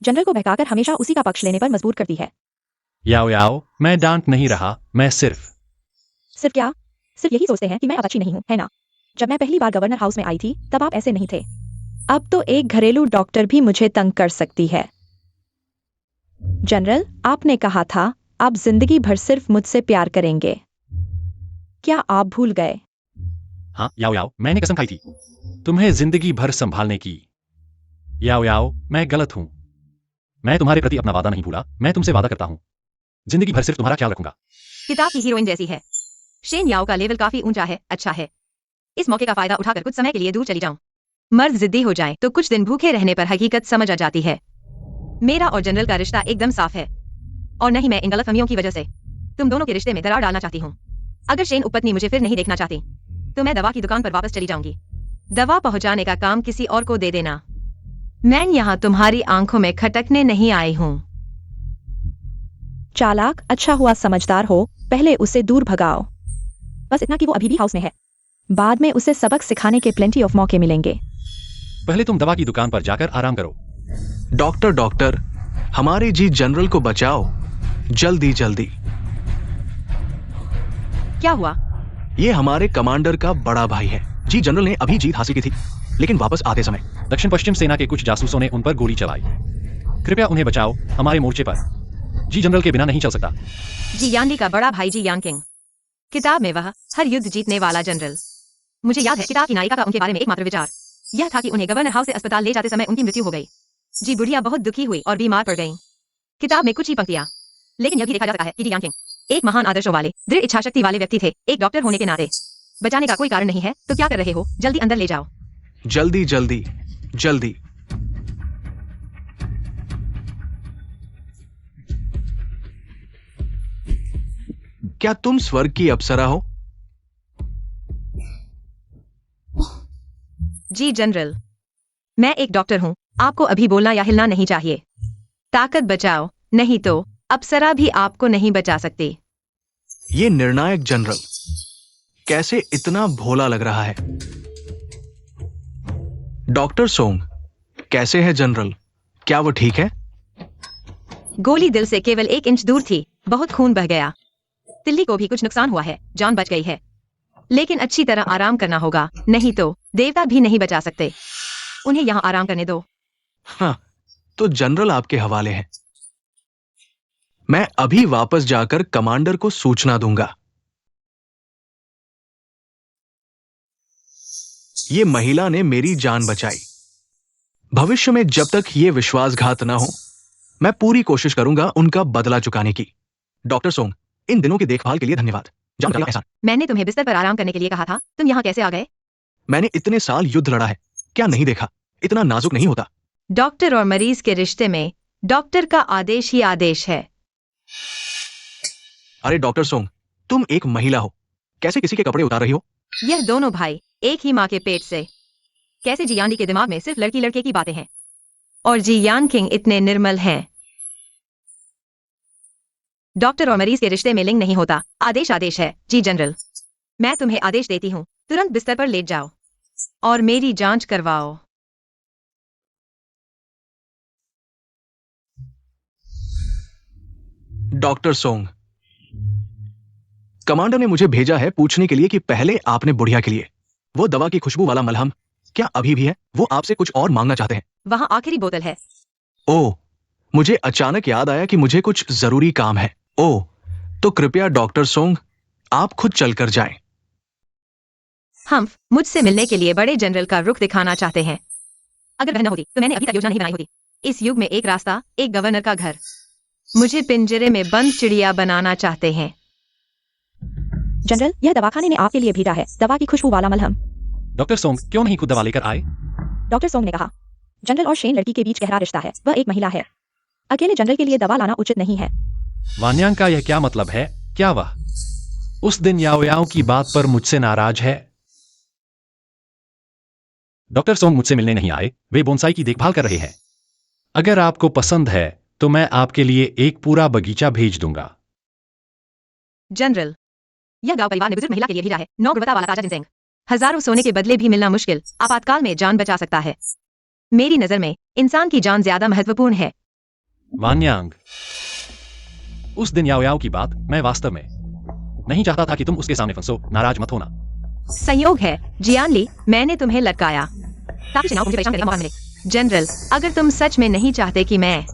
जनरल को बहकाकर हमेशा उसी का पक्ष लेने पर मजबूर करती है। याओ याओ, मैं डांट नहीं रहा, मैं सिर्फ क्या? सिर्फ यही सोचते हैं कि मैं अब अच्छी नहीं हूँ, है ना? जब मैं पहली बार गवर्नर हाउस में आई थी, तब आप ऐसे नहीं थे। अब तो एक घरेलू डॉक्टर भी मुझे तंग कर सकती है। जनरल, आपने कहा था आप जिंदगी भर सिर्फ मुझसे प्यार करेंगे। क्या आप भूल गए? हाँ याओ याओ, मैंने कसम खाई थी तुम्हें जिंदगी भर संभालने की। याओ याओ, मैं गलत हूं। मैं तुम्हारे प्रति अपना वादा नहीं भूला। मैं तुमसे वादा करता हूं, जिंदगी भर सिर्फ तुम्हारा ख्याल रखूंगा। किताब की हीरोइन जैसी है। शेन याओ का लेवल काफी ऊंचा है। अच्छा है, इस मौके का फायदा उठाकर कुछ समय के लिए दूर चली जाऊं। मर्द जिद्दी हो जाए तो कुछ दिन भूखे रहने पर हकीकत समझ आ जाती है। मेरा और जनरल का रिश्ता एकदम साफ है और नहीं मैं इन गलतफहमियों की वजह से तुम दोनों के रिश्ते में दरार डालना चाहती हूँ। अगर शेन उपपत्नी मुझे फिर नहीं देखना चाहती तो मैं दवा की दुकान पर वापस चली जाऊंगी। दवा पहुंचाने का काम किसी और को दे देना। मैं यहाँ तुम्हारी आंखों में खटकने नहीं आई हूँ। चालाक, अच्छा हुआ समझदार हो, पहले उसे दूर भगाओ। बस इतना कि वो अभी भी हाउस में है। बाद में उसे सबक सिखाने के प्लेंटी ऑफ मौके मिलेंगे। पहले तुम दवा की दुकान पर जाकर आराम करो। डॉक्टर, हमारे जी जनरल को बचाओ, जल्दी जल्दी। क्या हुआ? ये हमारे कमांडर का बड़ा भाई है। जी जनरल ने अभी जीत हासिल की थी, लेकिन वापस आते समय दक्षिण पश्चिम सेना के कुछ जासूसों ने उन पर गोली चलाई। कृपया उन्हें बचाओ, हमारे मोर्चे पर जी जनरल के बिना नहीं चल सकता। जी यानली का बड़ा भाई जी यान किंग। किताब में वह हर युद्ध जीतने वाला जनरल। मुझे याद है किताब की नायिका का उनके बारे में एकमात्र विचार यह था कि उन्हें गवर्नर हाउस से अस्पताल ले जाते समय उनकी मृत्यु हो गई। जी बुढ़िया बहुत दुखी हुई और बीमार पड़ गईं। किताब में कुछ ही पंक्तियां, लेकिन यह भी देखा जा सकता है कि जी यान किंग एक महान आदर्शों वाले, दृढ़ इच्छाशक्ति वाले व्यक्ति थे। एक डॉक्टर होने के नाते बचाने का कोई कारण नहीं है तो क्या कर रहे हो? जल्दी अंदर ले जाओ। जल्दी जल्दी जल्दी। क्या तुम स्वर्ग की अप्सरा हो? जी जनरल, मैं एक डॉक्टर हूँ। आपको अभी बोलना या हिलना नहीं चाहिए। ताकत बचाओ, नहीं तो अप्सरा भी आपको नहीं बचा सकती। ये निर्णायक जनरल कैसे इतना भोला लग रहा है? डॉक्टर सोंग, कैसे है जनरल? क्या वो ठीक है? गोली दिल से केवल 1 इंच दूर थी। बहुत खून बह गया। तिल्ली को भी कुछ नुकसान हुआ है, जान बच गई है, लेकिन अच्छी तरह आराम करना होगा, नहीं तो देवता भी नहीं बचा सकते। उन्हें यहाँ आराम करने दो। हाँ, तो जनरल आपके हवाले हैं। मैं अभी वापस जाकर कमांडर को सूचना दूंगा। ये महिला ने मेरी जान बचाई। भविष्य में जब तक ये विश्वासघात ना हो, मैं पूरी कोशिश करूंगा उनका बदला चुकाने की। डॉक्टर सोंग, इन दिनों की देखभाल के लिए धन्यवाद। जानकारी का एहसान। मैंने तुम्हें बिस्तर पर आराम करने के लिए कहा था, तुम यहाँ कैसे आ गए? मैंने इतने साल युद्ध लड़ा है, क्या नहीं देखा? इतना नाजुक नहीं होता। डॉक्टर और मरीज के रिश्ते में डॉक्टर का आदेश ही आदेश है। अरे डॉक्टर सोंग, तुम एक महिला हो, कैसे किसी के कपड़े उतार रही हो? यह दोनों भाई एक ही माँ के पेट से। कैसे जी यानली के दिमाग में सिर्फ लड़की लड़के की बातें हैं और जी यान किंग इतने निर्मल हैं। डॉक्टर और मरीज के रिश्ते में लिंग नहीं होता, आदेश आदेश है। जी जनरल, मैं तुम्हें आदेश देती हूँ, तुरंत बिस्तर पर लेट जाओ और मेरी जांच करवाओ। डॉक्टर सोंग, कमांडर ने मुझे भेजा है पूछने के लिए कि पहले आपने बुढ़िया के लिए वो दवा की खुशबू वाला मलहम क्या अभी भी है? वो आपसे कुछ और मांगना चाहते हैं। वहाँ आखिरी बोतल है। ओह, मुझे अचानक याद आया कि मुझे कुछ जरूरी काम है। ओह, तो कृपया डॉक्टर सोंग, आप खुद चलकर जाएं। हम मुझसे मिलने के लिए बड़े जनरल का रुख दिखाना चाहते हैं। अगर वह न होती तो मैंने अभी तक योजना नहीं बनाई होती। इस युग में एक रास्ता, एक गवर्नर का घर। मुझे पिंजरे में बंद चिड़िया बनाना चाहते हैं। जनरल, यह दवाखाने ने आपके लिए भेजा है, दवा की खुशबू वाला मलहम। डॉक्टर सोंग क्यों नहीं खुद दवा लेकर आए? डॉक्टर सोंग ने कहा, जनरल और शेन लड़की के बीच गहरा रिश्ता है, वह एक महिला है। अकेले जनरल के लिए दवा लाना उचित नहीं है। वान्यांग का यह क्या मतलब है? क्या वह उस दिन याओ की बात पर मुझसे नाराज है? डॉक्टर सोंग मुझसे मिलने नहीं आए, वे बोनसाई की देखभाल कर रहे हैं। अगर आपको पसंद है तो मैं आपके लिए एक पूरा बगीचा भेज दूंगा। जनरल, यह गांव परिवार ने बुजुर्ग महिला के लिए भेजा है, 9 गुणवत्ता वाला ताजा जिनसेंग। हजारों सोने के बदले भी मिलना मुश्किल, आपातकाल में जान बचा सकता है। मेरी नजर में इंसान की जान ज्यादा महत्वपूर्ण है। वान्यांग, उस दिन याओ की बात मैं वास्तव में नहीं चाहता था कि तुम उसके सामने फंसो, नाराज मत होना। संयोग है जियानली, मैंने तुम्हें लटकाया ताकि सेनाओं को मुझे परेशान करने का मौका मिले। जनरल, अगर तुम सच में नहीं चाहते कि मैं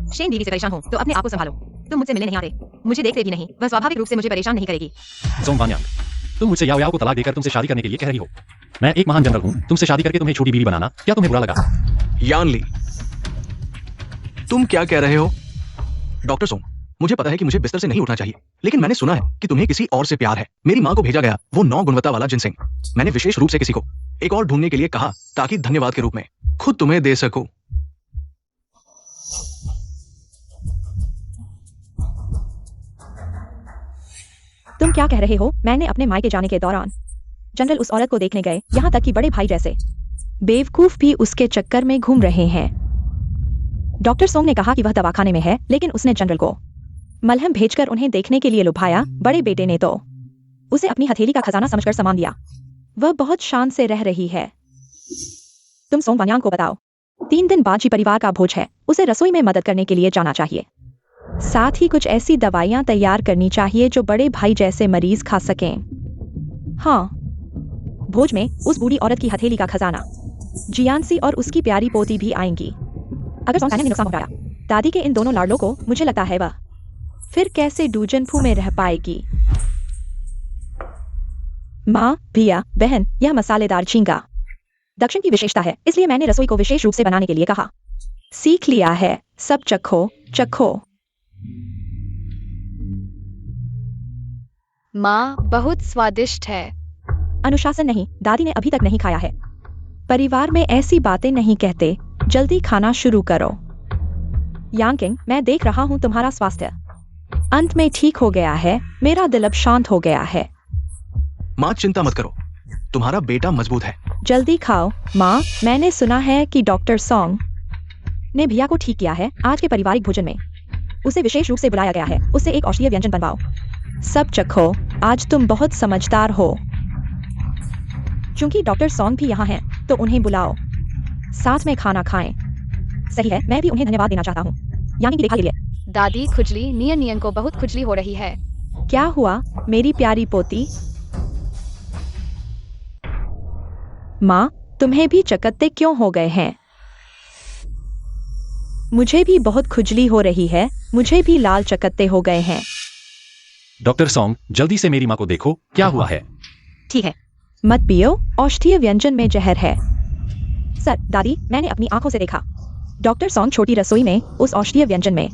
शेन बीवी से परेशान हूँ तो अपने आप को संभालो। तुम मुझसे मिलने नहीं आते, मुझे देखते भी नहीं, वह स्वाभाविक रूप से मुझे परेशान नहीं करेगी। सोंग वान्यांग, तुम मुझसे याओ को तलाक देकर तुमसे शादी करने के लिए कह रही हो। मैं एक महान जनरल हूँ, तुमसे शादी करके तुम्हें छोटी बीवी बनाना क्या तुम्हें बुरा लगा? यानली, तुम क्या कह रहे हो? डॉक्टर सोंग, मुझे पता है कि मुझे बिस्तर से नहीं उठना चाहिए, लेकिन मैंने सुना है कि तुम्हें किसी और से प्यार है। मेरी माँ को भेजा गया वो 9 गुणवत्ता वाला जिनसेंग। मैंने विशेष रूप से किसी को एक और ढूंढने के लिए कहा ताकि धन्यवाद के रूप में खुद तुम्हें दे सकूं। तुम क्या कह रहे हो? मैंने अपने मायके जाने के दौरान जनरल उस औरत को देखने गए, यहाँ तक कि बड़े भाई जैसे बेवकूफ भी उसके चक्कर में घूम रहे हैं। डॉक्टर सोंग ने कहा कि वह दवाखाने में है, लेकिन उसने जनरल को मलहम भेजकर उन्हें देखने के लिए लुभाया। बड़े बेटे ने तो उसे अपनी हथेली का खजाना समझकर सामान दिया। वह बहुत शान से रह रही है। तुम सोंग वान्यांग को बताओ, 3 दिन बाद जी परिवार का भोज है, उसे रसोई में मदद करने के लिए जाना चाहिए। साथ ही कुछ ऐसी दवाइयां तैयार करनी चाहिए जो बड़े भाई जैसे मरीज खा सकें। हाँ, भोज में उस बूढ़ी औरत की हथेली का खजाना जियांसी और उसकी प्यारी पोती भी आएंगी। अगर सोंग ने नुकसान पहुंचाया दादी के इन दोनों लाडलों को, मुझे लगता है वह फिर कैसे डूजनफू में रह पाएगी। माँ, भैया, बहन, यह मसालेदार झींगा दक्षिण की विशेषता है, इसलिए मैंने रसोई को विशेष रूप से बनाने के लिए कहा। सीख लिया है, सब चखो चखो। माँ, बहुत स्वादिष्ट है। अनुशासन नहीं, दादी ने अभी तक नहीं खाया है। परिवार में ऐसी बातें नहीं कहते, जल्दी खाना शुरू करो। यांकिंग, मैं देख रहा हूँ तुम्हारा स्वास्थ्य अंत में ठीक हो गया है। मेरा दिल अब शांत हो गया है। माँ, चिंता मत करो, तुम्हारा बेटा मजबूत है। जल्दी खाओ। माँ, मैंने सुना है कि डॉक्टर सोंग ने भैया को ठीक किया है। आज के पारिवारिक भोजन में उसे विशेष रूप से बुलाया गया है। उससे एक औषधीय व्यंजन बनवाओ। सब चखो, आज तुम बहुत समझदार हो। चूंकि डॉक्टर सोंग भी यहाँ हैं, तो उन्हें बुलाओ, साथ में खाना खाएं। सही है, मैं भी उन्हें धन्यवाद देना चाहता हूँ यानी कि देखा के लिए। दादी, खुजली, नियन नियन को बहुत खुजली हो रही है। क्या हुआ मेरी प्यारी पोती? माँ, तुम्हें भी चकत्ते क्यों हो गए हैं? मुझे भी बहुत खुजली हो रही है, मुझे भी लाल चकत्ते हो गए हैं। डॉक्टर सोंग, जल्दी से मेरी माँ को देखो, क्या हुआ है? ठीक है। मत पियो, औषधीय व्यंजन में जहर है। सर, दादी, मैंने अपनी आंखों से देखा। डॉक्टर सोंग छोटी रसोई में उस औषधीय व्यंजन में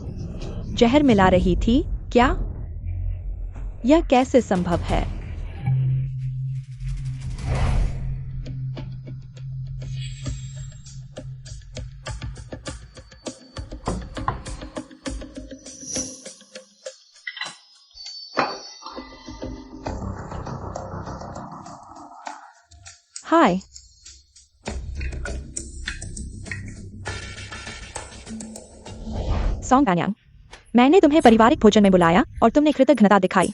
जहर मिला रही थी। क्या यह कैसे संभव है? हाय, सोंग वान्यांग, मैंने तुम्हें पारिवारिक भोजन में बुलाया और तुमने कृतज्ञता दिखाई।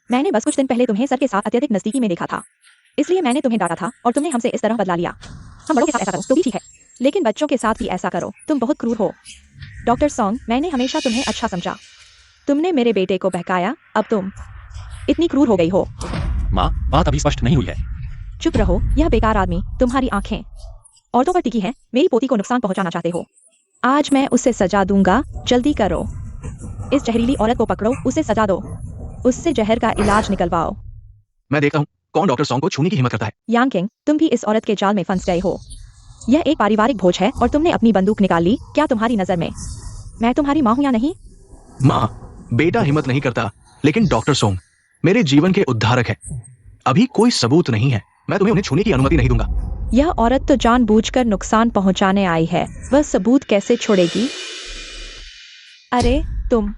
मैंने बस कुछ दिन पहले तुम्हें सर के साथ अत्यधिक नजदीकी में देखा था, इसलिए मैंने तुम्हें डांटा था और तुमने हमसे इस तरह बदला लिया। हम बड़ों के साथ ऐसा करो तो भी ठीक है, लेकिन बच्चों के साथ भी ऐसा करो, तुम बहुत क्रूर हो। डॉक्टर सोंग, मैंने हमेशा तुम्हें अच्छा समझा। तुमने मेरे बेटे को बहकाया, अब तुम इतनी क्रूर हो गई हो। माँ, बात अभी स्पष्ट नहीं हुई है। चुप रहो, यह बेकार आदमी, तुम्हारी आंखें औरतों पर टिकी हैं। मेरी पोती को नुकसान पहुंचाना चाहते हो। आज मैं उसे सजा दूंगा, जल्दी करो। इस जहरीली औरत को पकड़ो, उसे सजा दो, उससे जहर का इलाज निकलवाओ। मैं देखता हूँ कौन डॉक्टर सोंग को छूने की हिम्मत करता है। यांकिंग, तुम भी इस औरत के जाल में फंस गए हो। यह एक पारिवारिक भोज है और तुमने अपनी बंदूक निकाल ली। क्या तुम्हारी नजर में मैं तुम्हारी माँ हूं या नहीं? माँ, बेटा हिम्मत नहीं करता, लेकिन डॉक्टर सोंग मेरे जीवन के उद्धारक है। अभी कोई सबूत नहीं है, मैं तुम्हें उन्हें छूने की अनुमति नहीं दूंगा। यह औरत तो जानबूझकर नुकसान पहुंचाने आई है, वह सबूत कैसे छोड़ेगी? अरे तुम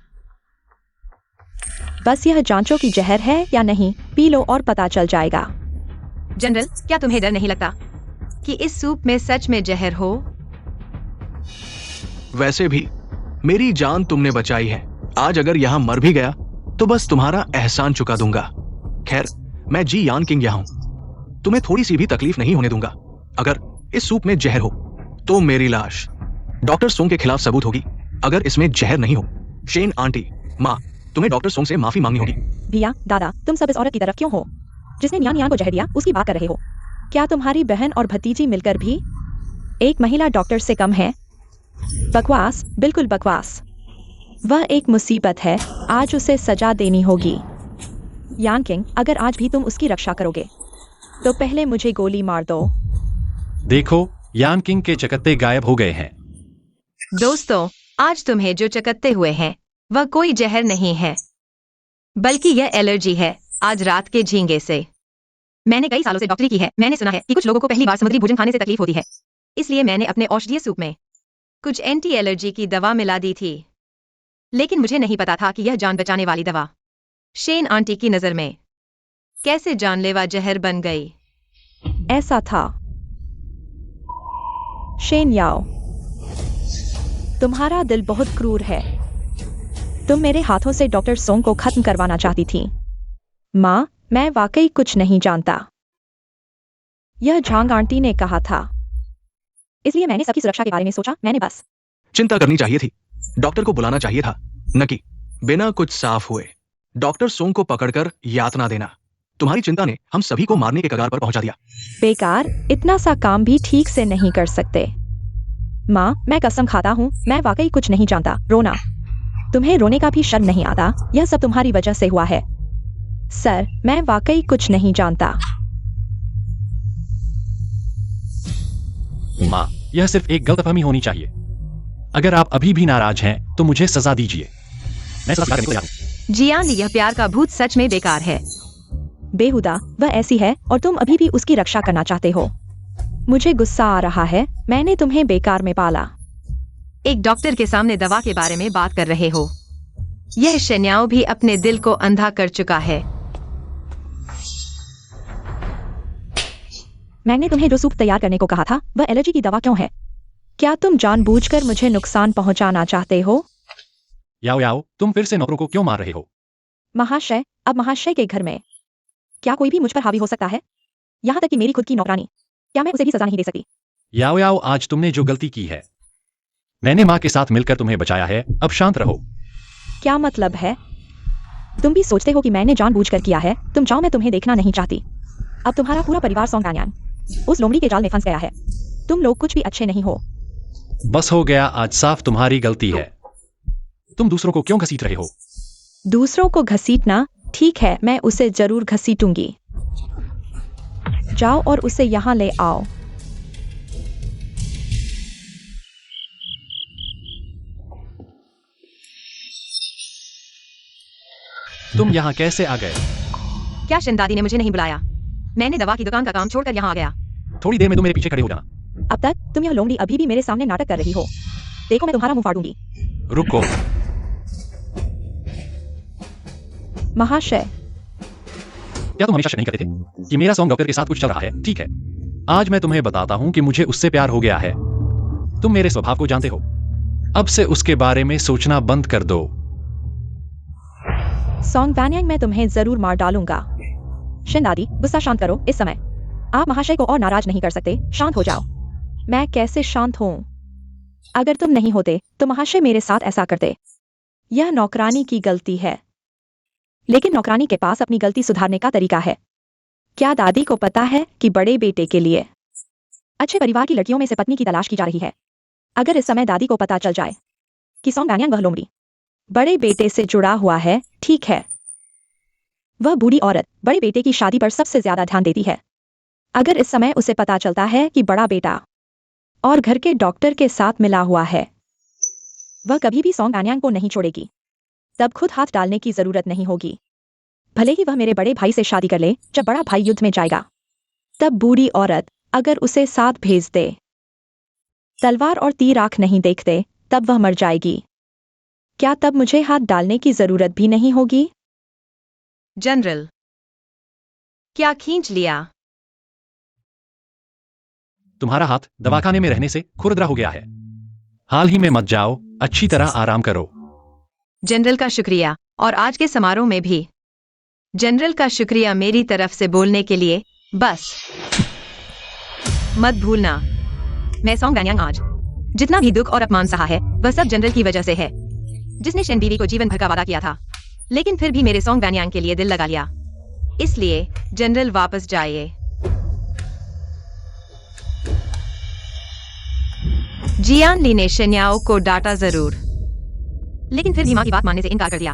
बस यह जांचो कि जहर है या नहीं, पी लो और पता चल जाएगा। जनरल, क्या तुम्हें डर नहीं लगता कि इस सूप में सच में जहर हो? वैसे भी मेरी जान तुमने बचाई है। आज अगर यहाँ मर भी गया तो बस तुम्हारा एहसान चुका दूंगा। खैर, मैं जी यांकिंग यहाँ हूं, तुम्हें थोड़ी सी भी तकलीफ नहीं होने दूंगा। अगर इस सूप में जहर हो तो मेरी लाश डॉक्टर सोंग के खिलाफ सबूत होगी। अगर इसमें जहर नहीं हो, शेन आंटी, माँ, तुम्हें डॉक्टर सोंग से माफी मांगनी होगी। भैया, दादा, तुम सब इस औरत की तरफ क्यों हो जिसने नियान नियान को जहर दिया? उसकी बात कर रहे हो। क्या तुम्हारी बहन और भतीजी मिलकर भी एक महिला डॉक्टर से कम है? बकवास, बिल्कुल बकवास। वह एक मुसीबत है, आज उसे सजा देनी होगी। यांकिंग, अगर आज भी तुम उसकी रक्षा करोगे तो पहले मुझे गोली मार दो। देखो, यांकिंग के चकत्ते गायब हो गए हैं। दोस्तों, आज तुम्हें जो चकत्ते हुए हैं वह कोई जहर नहीं है, बल्कि यह एलर्जी है आज रात के झींगे से। मैंने कई सालों से डॉक्टरी की है। मैंने सुना है कि कुछ लोगों को पहली बार समुद्री भोजन खाने से तकलीफ होती है, इसलिए मैंने अपने औषधीय सूप में कुछ एंटी एलर्जी की दवा मिला दी थी, लेकिन मुझे नहीं पता था कि यह जान बचाने वाली दवा शेन आंटी की नजर में कैसे जानलेवा जहर बन गई। ऐसा था। शेन याओ, तुम्हारा दिल बहुत क्रूर है। तुम मेरे हाथों से डॉक्टर सोंग को खत्म करवाना चाहती थी। माँ, मैं वाकई कुछ नहीं जानता। यह झांग आंटी ने कहा था, इसलिए मैंने सबकी सुरक्षा के बारे में सोचा। मैंने बस चिंता करनी चाहिए थी, डॉक्टर को बुलाना चाहिए था, न कि बिना कुछ साफ हुए डॉक्टर सोंग को पकड़कर यातना देना। तुम्हारी चिंता ने हम सभी को मारने के कगार पर पहुंचा दिया। बेकार, इतना सा काम भी ठीक से नहीं कर सकते। माँ, मैं कसम खाता हूँ, मैं वाकई कुछ नहीं जानता। रोना, तुम्हें रोने का भी शर्म नहीं आता? यह सब तुम्हारी वजह से हुआ है। सर, मैं वाकई कुछ नहीं जानता। माँ, यह सिर्फ एक गलतफहमी होनी चाहिए। अगर आप अभी भी नाराज हैं तो मुझे सजा दीजिए। मैं सजा करने को तैयार हूं। जियान, यह प्यार का भूत सच में बेकार है। बेहुदा, वह ऐसी है और तुम अभी भी उसकी रक्षा करना चाहते हो। मुझे गुस्सा आ रहा है। मैंने तुम्हें बेकार में पाला। एक डॉक्टर के सामने दवा के बारे में बात कर रहे हो। यह शेन्याओ भी अपने दिल को अंधा कर चुका है। मैंने तुम्हें जो सूप तैयार करने को कहा था, वह एलर्जी की दवा क्यों है? क्या तुम जानबूझकर मुझे नुकसान पहुंचाना चाहते हो? याओ याओ, तुम फिर से नौकरों को क्यों मार रहे हो? महाशय, अब महाशय के घर में क्या कोई भी मुझ पर हावी हो सकता है? यहाँ तक कि मेरी खुद की नौकरानी, क्या मैं उसे भी सजा नहीं दे सकती? याओ याओ, आज तुमने जो गलती की है, मैंने माँ के साथ मिलकर तुम्हें बचाया है। अब शांत रहो। क्या मतलब है? तुम भी सोचते हो कि मैंने जानबूझकर किया है? तुम जाओ, मैं तुम्हें देखना नहीं चाहती। अब तुम्हारा पूरा परिवार सोंग वैन्यांग उस लोमड़ी के जाल में फंस गया है। तुम लोग कुछ भी अच्छे नहीं हो। बस हो गया, आज साफ तुम्हारी गलती है। तुम दूसरों को क्यों घसीट रहे हो? दूसरों को घसीटना? ठीक है, मैं उसे जरूर घसीटूंगी। जाओ और उसे यहाँ ले आओ। तुम यहाँ कैसे आ गए? क्या शन दादी ने मुझे नहीं बुलाया? मैंने दवा की दुकान का काम छोड़कर यहाँ आ गया। थोड़ी देर में तुम मेरे पीछे खड़े हो जाना। अब तक तुम यह लोमड़ी अभी भी मेरे सामने नाटक कर रही हो। देखो, मैं तुम्हारा मुंह फाड़ूंगी। रुको। महाशय, क्या तुम हमेशा शक नहीं करते थे कि मेरा सॉन्ग डॉक्टर के साथ कुछ चल रहा है? ठीक है, आज मैं तुम्हें बताता हूँ कि मुझे उससे प्यार हो गया है। तुम मेरे स्वभाव को जानते हो। अब से उसके बारे में सोचना बंद कर दो। सोंग वैन्यांग, मैं तुम्हें जरूर मार डालूंगा। शिन दादी, गुस्सा शांत करो। इस समय आप महाशय को और नाराज नहीं कर सकते। शांत हो जाओ। मैं कैसे शांत हूँ? अगर तुम नहीं होते तो महाशय मेरे साथ ऐसा करते। यह नौकरानी की गलती है, लेकिन नौकरानी के पास अपनी गलती सुधारने का तरीका है। क्या दादी को पता है कि बड़े बेटे के लिए अच्छे परिवार की लड़कियों में से पत्नी की तलाश की जा रही है? अगर इस समय दादी को पता चल जाए कि सोंग वैन्यांग वह लोमड़ी बड़े बेटे से जुड़ा हुआ है, ठीक है, वह बूढ़ी औरत बड़े बेटे की शादी पर सबसे ज्यादा ध्यान देती है। अगर इस समय उसे पता चलता है कि बड़ा बेटा और घर के डॉक्टर के साथ मिला हुआ है, वह कभी भी सोंग वैन्यांग को नहीं छोड़ेगी। तब खुद हाथ डालने की जरूरत नहीं होगी। भले ही वह मेरे बड़े भाई से शादी कर ले। जब बड़ा भाई युद्ध में जाएगा, तब बूढ़ी औरत अगर उसे साथ भेज दे, तलवार और तीर आंख नहीं देखते, तब वह मर जाएगी। क्या तब मुझे हाथ डालने की जरूरत भी नहीं होगी? जनरल, क्या खींच लिया? तुम्हारा हाथ दवाखाने में रहने से खुरदरा हो गया है। हाल ही में मत जाओ, अच्छी तरह आराम करो। जनरल का शुक्रिया, और आज के समारोह में भी जनरल का शुक्रिया मेरी तरफ से बोलने के लिए। बस मत भूलना, मैं सोंग वैन्यांग आज जितना भी दुख और अपमान सहा है, वह सब जनरल की वजह से है, जिसने शेन बीवी को जीवन भर का वादा किया था, लेकिन फिर भी मेरे सोंग वैन्यांग के लिए दिल लगा लिया। इसलिए जनरल, वापस जाइए। जियान ली ने शेन्याओ को डांटा जरूर, लेकिन फिर भी माँ की बात मानने से इनकार कर दिया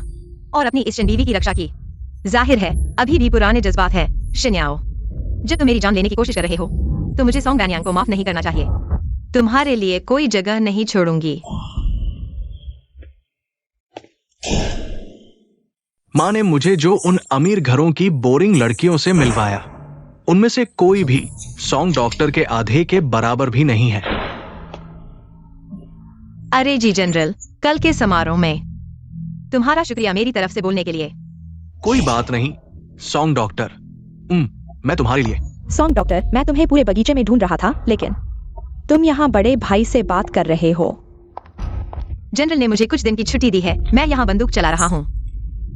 और अपनी इस शेन बीवी की रक्षा की। जाहिर है अभी भी पुराने जज्बात है। शेन्याओ, जब तुम मेरी जान लेने की कोशिश कर रहे हो तो मुझे सोंग वैन्यांग को माफ नहीं करना चाहिए। तुम्हारे लिए कोई जगह नहीं छोड़ूंगी। माँ ने मुझे जो उन अमीर घरों की बोरिंग लड़कियों से मिलवाया, उनमें से कोई भी सॉन्ग डॉक्टर के आधे के बराबर भी नहीं है। अरे जी जनरल, कल के समारोह में तुम्हारा शुक्रिया मेरी तरफ से बोलने के लिए। कोई बात नहीं सॉन्ग डॉक्टर। मैं तुम्हारे लिए। सॉन्ग डॉक्टर, मैं तुम्हें पूरे बगीचे में ढूंढ रहा था, लेकिन तुम यहाँ बड़े भाई से बात कर रहे हो। जनरल ने मुझे कुछ दिन की छुट्टी दी है, मैं यहाँ बंदूक चला रहा हूँ।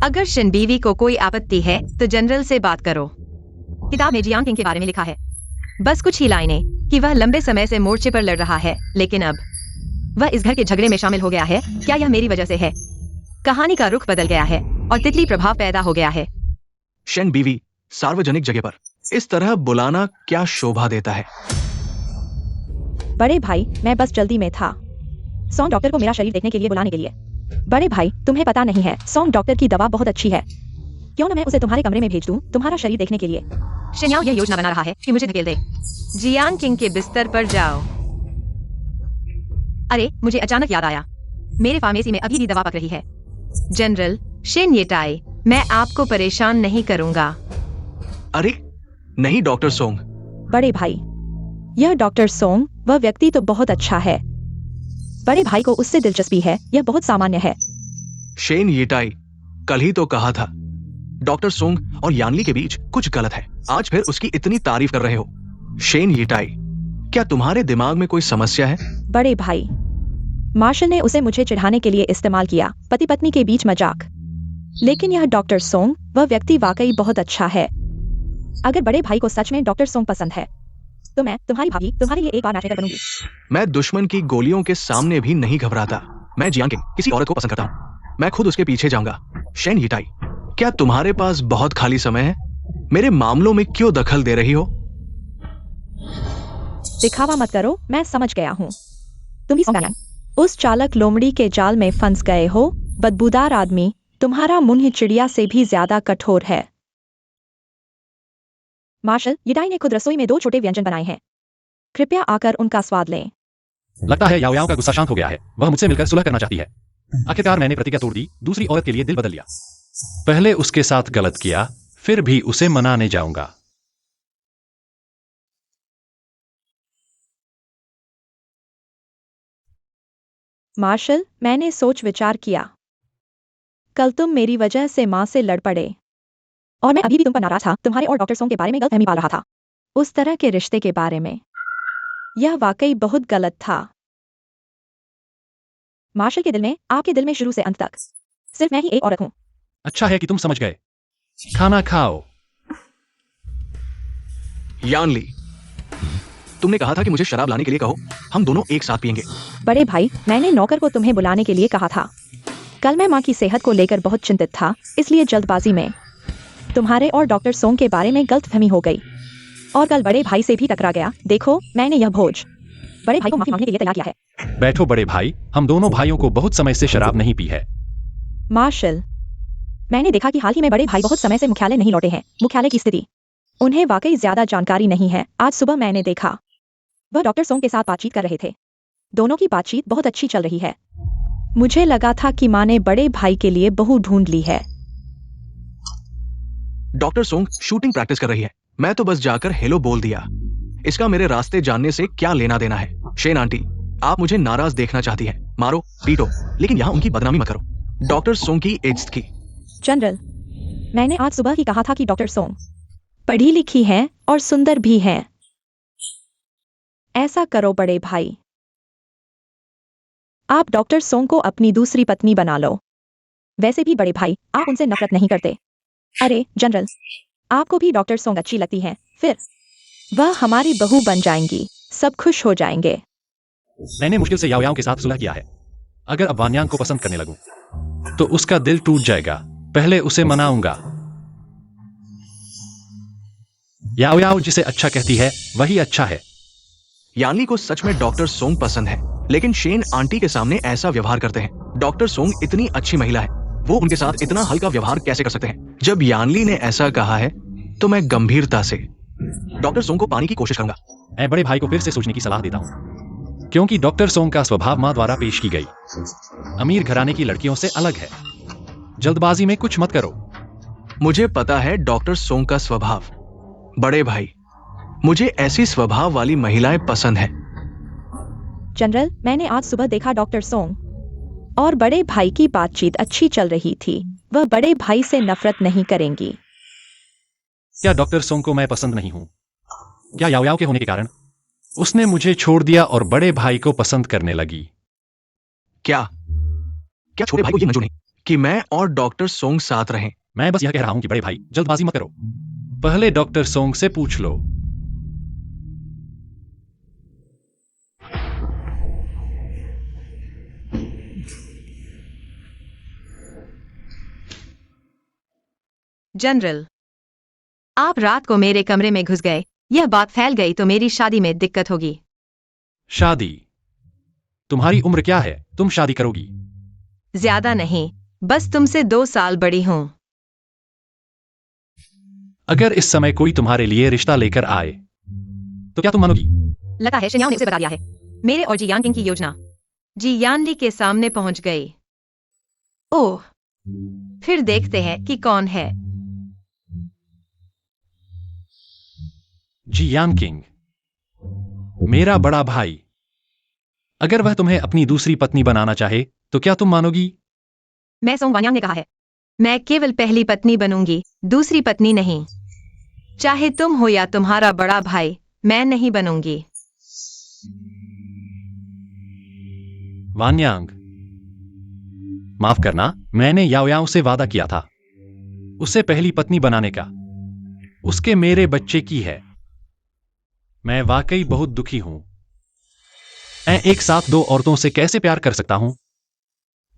अगर शिन बीवी को कोई आपत्ति है तो जनरल से बात करो। किताब में जियांग किंग के बारे में लिखा है, बस कुछ ही लाइनें, कि वह लंबे समय से मोर्चे पर लड़ रहा है, लेकिन अब वह इस घर के झगड़े में शामिल हो गया है। क्या यह मेरी वजह से है? कहानी का रुख बदल गया है और तितली प्रभाव पैदा हो गया है। शिन बीवी सार्वजनिक जगह पर इस तरह बुलाना क्या शोभा देता है। बड़े भाई, मैं बस जल्दी में था सॉन्ग डॉक्टर को मेरा शरीर देखने के लिए बुलाने के लिए। बड़े भाई, तुम्हें पता नहीं है, सॉन्ग डॉक्टर की दवा बहुत अच्छी है। क्यों न मैं उसे तुम्हारे कमरे में भेज दूं, तुम्हारा शरीर देखने के लिए। शिन्याओ यह योजना बना रहा है कि मुझे धकेल दे। जियांग किंग के बिस्तर पर जाओ। अरे, मुझे अचानक याद आया, मेरे फार्मेसी में अभी भी दवा पक रही है। जनरल शिन येटाई, मैं आपको परेशान नहीं करूंगा। अरे नहीं डॉक्टर सोंग। बड़े भाई, यह डॉक्टर सोंग, वह व्यक्ति तो बहुत अच्छा है। बड़े भाई को उससे दिलचस्पी है, यह बहुत सामान्य है। शेन येटाई, कल ही तो कहा था डॉक्टर सोंग और यानली के बीच कुछ गलत है। आज फिर उसकी इतनी तारीफ कर रहे हो। शेन येटाई, क्या तुम्हारे दिमाग में कोई समस्या है? बड़े भाई, मार्शल ने उसे मुझे चिढ़ाने के लिए इस्तेमाल किया, पति पत्नी के बीच मजाक। लेकिन यह डॉक्टर सोंग, वह व्यक्ति वाकई बहुत अच्छा है। अगर बड़े भाई को सच में डॉक्टर सोंग पसंद है तो मैं, तुम्हारी भाभी, तुम्हारे लिए एक बार मैचमेकर बनूंगी। मैं दुश्मन की गोलियों के सामने भी नहीं घबराता। मैं जियांग किंग किसी औरत को पसंद करता हूँ, मैं खुद उसके पीछे जाऊंगा। शेन येटाई, क्या तुम्हारे पास बहुत खाली समय है? मेरे मामलों में क्यों दखल दे रही हो? दिखावा मत करो, मैं समझ गया हूँ। तुम भी सॉन्ग उस चालक लोमड़ी के जाल में फंस गए हो। बदबूदार आदमी, तुम्हारा मुंह चिड़िया से भी ज्यादा कठोर है। मार्शल, येटाई ने खुद रसोई में 2 छोटे व्यंजन बनाए हैं, कृपया आकर उनका स्वाद लें। लगता है याओ याओ का गुस्सा शांत हो गया है, वह मुझसे मिलकर सुलह करना चाहती है। आखिरकार मैंने प्रतिज्ञा तोड़ दी, दूसरी औरत के लिए दिल बदल लिया। पहले उसके साथ गलत किया, फिर भी उसे मनाने जाऊंगा। मार्शल, मैंने सोच विचार किया। कल तुम मेरी वजह से मां से लड़ पड़े और मैं अभी भी तुम पर नाराज था, तुम्हारे और डॉक्टर सोंग के बारे में गलतफहमी पाल रहा था। उस तरह के रिश्ते के बारे में यह वाकई बहुत गलत था। मार्शल के दिल में, आपके दिल में शुरू से अंत तक सिर्फ मैं ही एक औरत हूं। अच्छा है कि तुम समझ गए। खाना खाओ। यानली, तुमने कहा था कि मुझे शराब लाने के लिए कहो, हम दोनों एक साथ पियेंगे। बड़े भाई, मैंने नौकर को तुम्हें बुलाने के लिए कहा था। कल मैं मां की सेहत को लेकर बहुत चिंतित था, इसलिए जल्दबाजी में तुम्हारे और डॉक्टर सोंग के बारे में गलतफहमी हो गई और कल बड़े भाई से भी टकरा गया। देखो, मैंने यह भोज बड़े भाई को माफी मांगने के लिए तैयार किया है। बैठो बड़े भाई, हम दोनों भाइयों को बहुत समय से शराब नहीं पी है। मार्शल, मैंने देखा कि हाल ही में बड़े भाई बहुत समय से मुख्यालय नहीं लौटे हैं। मुख्यालय की स्थिति उन्हें वाकई ज्यादा जानकारी नहीं है। आज सुबह मैंने देखा वह डॉक्टर सोंग के साथ बातचीत कर रहे थे। दोनों की बातचीत बहुत अच्छी चल रही है। मुझे लगा था कि मां ने बड़े भाई के लिए बहू ढूंढ ली है। डॉक्टर सोंग शूटिंग प्रैक्टिस कर रही है, मैं तो बस जाकर हेलो बोल दिया। इसका मेरे रास्ते जानने से क्या लेना देना है? शेन आंटी, आप मुझे नाराज देखना चाहती हैं, मारो पीटो, लेकिन यहाँ उनकी बदनामी मत करो। डॉक्टर सोंग की इज्जत की। जनरल, मैंने आज सुबह ही कहा था कि डॉक्टर सोंग पढ़ी लिखी हैं और सुंदर भी हैं। ऐसा करो बड़े भाई, आप डॉक्टर सोंग को अपनी दूसरी पत्नी बना लो। वैसे भी बड़े भाई, आप उनसे नफरत नहीं करते। अरे जनरल, आपको भी डॉक्टर सोंग अच्छी लगती हैं, फिर वह हमारी बहू बन जाएंगी, सब खुश हो जाएंगे। मैंने मुश्किल से याओ याओ के साथ सुलह किया है। अगर अब वान्यांग को पसंद करने लगूं, तो उसका दिल टूट जाएगा। पहले उसे मनाऊंगा। याओ याओ जिसे अच्छा कहती है वही अच्छा है। यानली को सच में डॉक्टर सोंग पसंद है, लेकिन शेन आंटी के सामने ऐसा व्यवहार करते हैं। डॉक्टर सोंग इतनी अच्छी महिला है, वो उनके साथ इतना हल्का व्यवहार कैसे कर सकते हैं? जब यानली ने ऐसा कहा है तो मैं गंभीरता से डॉक्टर सोंग को पाने की कोशिश करूंगा। मैं बड़े भाई को फिर से सोचने की सलाह देता हूं, क्योंकि डॉक्टर सोंग का स्वभाव मां द्वारा पेश की गई अमीर घराने की लड़कियों से अलग है। जल्दबाजी में कुछ मत करो। मुझे पता है डॉक्टर सोंग का स्वभाव। बड़े भाई, मुझे ऐसी स्वभाव वाली महिलाएं पसंद हैं। जनरल, मैंने आज सुबह देखा डॉक्टर सोंग और बड़े भाई की बातचीत अच्छी चल रही थी। वह बड़े भाई से नफरत नहीं करेंगी। क्या डॉक्टर सोंग को मैं पसंद नहीं हूं? क्या याओ याओ के होने के कारण उसने मुझे छोड़ दिया और बड़े भाई को पसंद करने लगी? क्या क्या छोटे भाई को ये मंजूर नहीं कि मैं और डॉक्टर सोंग साथ रहें? मैं बस यह कह रहा हूं कि बड़े भाई, जल्दबाजी मत करो। पहले डॉक्टर सोंग से पूछ लो। जनरल, आप रात को मेरे कमरे में घुस गए। यह बात फैल गई तो मेरी शादी में दिक्कत होगी। शादी? तुम्हारी उम्र क्या है? तुम शादी करोगी? ज्यादा नहीं, बस तुमसे 2 साल बड़ी हूं। अगर इस समय कोई तुम्हारे लिए रिश्ता लेकर आए तो क्या तुम मानोगी? लगता है शिन्याओ ने उसे बता दिया है। मेरे और जी यान किंग की योजना जी यान ली के सामने पहुंच गई। ओह, फिर देखते हैं कि कौन है। जी यान किंग, मेरा बड़ा भाई। अगर वह तुम्हें अपनी दूसरी पत्नी बनाना चाहे तो क्या तुम मानोगी? मैं सोंग वान्यांग ने कहा है, मैं केवल पहली पत्नी बनूंगी, दूसरी पत्नी नहीं। चाहे तुम हो या तुम्हारा बड़ा भाई, मैं नहीं बनूंगी। वान्यांग, माफ करना, मैंने याओ याओ से वादा किया था उसे पहली पत्नी बनाने का। उसके मेरे बच्चे की है। मैं वाकई बहुत दुखी हूं। मैं एक साथ 2 औरतों से कैसे प्यार कर सकता हूं?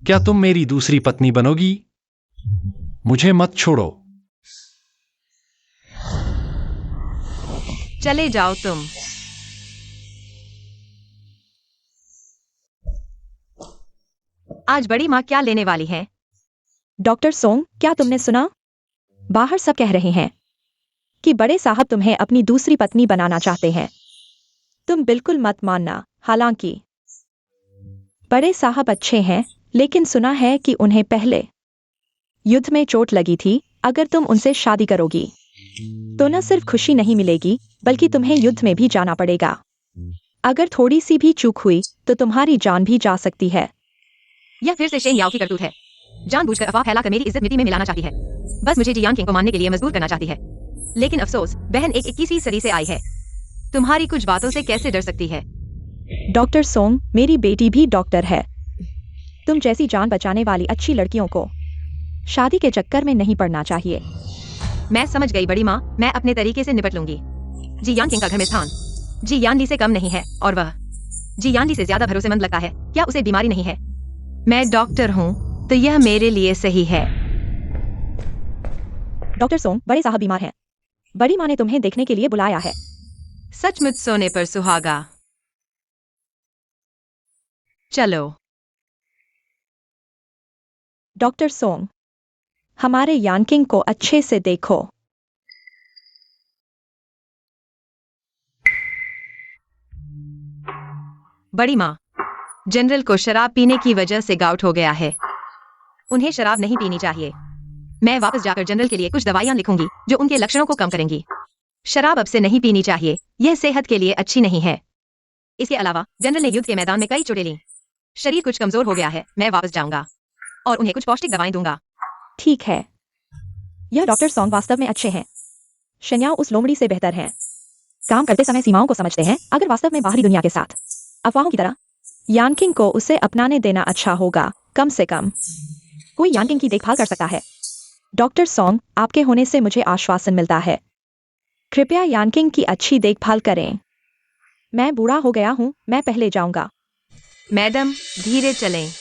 क्या तुम मेरी दूसरी पत्नी बनोगी? मुझे मत छोड़ो। चले जाओ तुम। आज बड़ी माँ क्या लेने वाली है? डॉक्टर सोंग, क्या तुमने सुना? बाहर सब कह रहे हैं कि बड़े साहब तुम्हें अपनी दूसरी पत्नी बनाना चाहते हैं। तुम बिल्कुल मत मानना। हालांकि बड़े साहब अच्छे हैं, लेकिन सुना है कि उन्हें पहले युद्ध में चोट लगी थी। अगर तुम उनसे शादी करोगी तो न सिर्फ खुशी नहीं मिलेगी, बल्कि तुम्हें युद्ध में भी जाना पड़ेगा। अगर थोड़ी सी भी चूक हुई तो तुम्हारी जान भी जा सकती है। यह फिर से शेन याओ की करतूत है। जानबूझकर अफवाह फैलाकर मेरी इज्जत मिट्टी में मिलाना चाहती है। बस मुझे जी यान किंग को मानने के लिए मजबूर करना चाहती है। लेकिन अफसोस, बहन एक 21वीं सदी से आई है। तुम्हारी कुछ बातों से कैसे डर सकती है? डॉक्टर सोंग, मेरी बेटी भी डॉक्टर है। तुम जैसी जान बचाने वाली अच्छी लड़कियों को शादी के चक्कर में नहीं पड़ना चाहिए। मैं समझ गई बड़ी माँ, मैं अपने तरीके से निपट लूंगी। जी यान किंग का घर में स्थान जी यान ली से कम नहीं है और वह जी यान ली से ज्यादा भरोसेमंद लगता है। क्या उसे बीमारी नहीं है? मैं डॉक्टर हूँ तो यह मेरे लिए सही है। डॉक्टर सोंग, बड़े साहब बीमार हैं। बड़ी माँ ने तुम्हें देखने के लिए बुलाया है। सचमुच सोने पर सुहागा। चलो। डॉक्टर सोंग, हमारे यानकिंग को अच्छे से देखो। बड़ी माँ, जनरल को शराब पीने की वजह से गाउट हो गया है। उन्हें शराब नहीं पीनी चाहिए। मैं वापस जाकर जनरल के लिए कुछ दवाइयां लिखूंगी जो उनके लक्षणों को कम करेंगी। शराब अब से नहीं पीनी चाहिए, यह सेहत के लिए अच्छी नहीं है। इसके अलावा जनरल ने युद्ध के मैदान में कई चोटें ली। शरीर कुछ कमजोर हो गया है। मैं वापस जाऊंगा और उन्हें कुछ पौष्टिक दवाएं दूंगा। ठीक है। यह डॉक्टर सोंग वास्तव में अच्छे हैं। शन्याओ उस लोमड़ी से बेहतर हैं। काम करते समय सीमाओं को समझते हैं। अगर वास्तव में बाहरी दुनिया के साथ अफवाहों की तरह यानकिंग को उसे अपनाने देना अच्छा होगा। कम से कम कोई यानकिंग की देखभाल कर सकता है। डॉक्टर सोंग, आपके होने से मुझे आश्वासन मिलता है। कृपया यानकिंग की अच्छी देखभाल करें। मैं बूढ़ा हो गया हूँ, मैं पहले जाऊंगा। मैडम, धीरे चलें।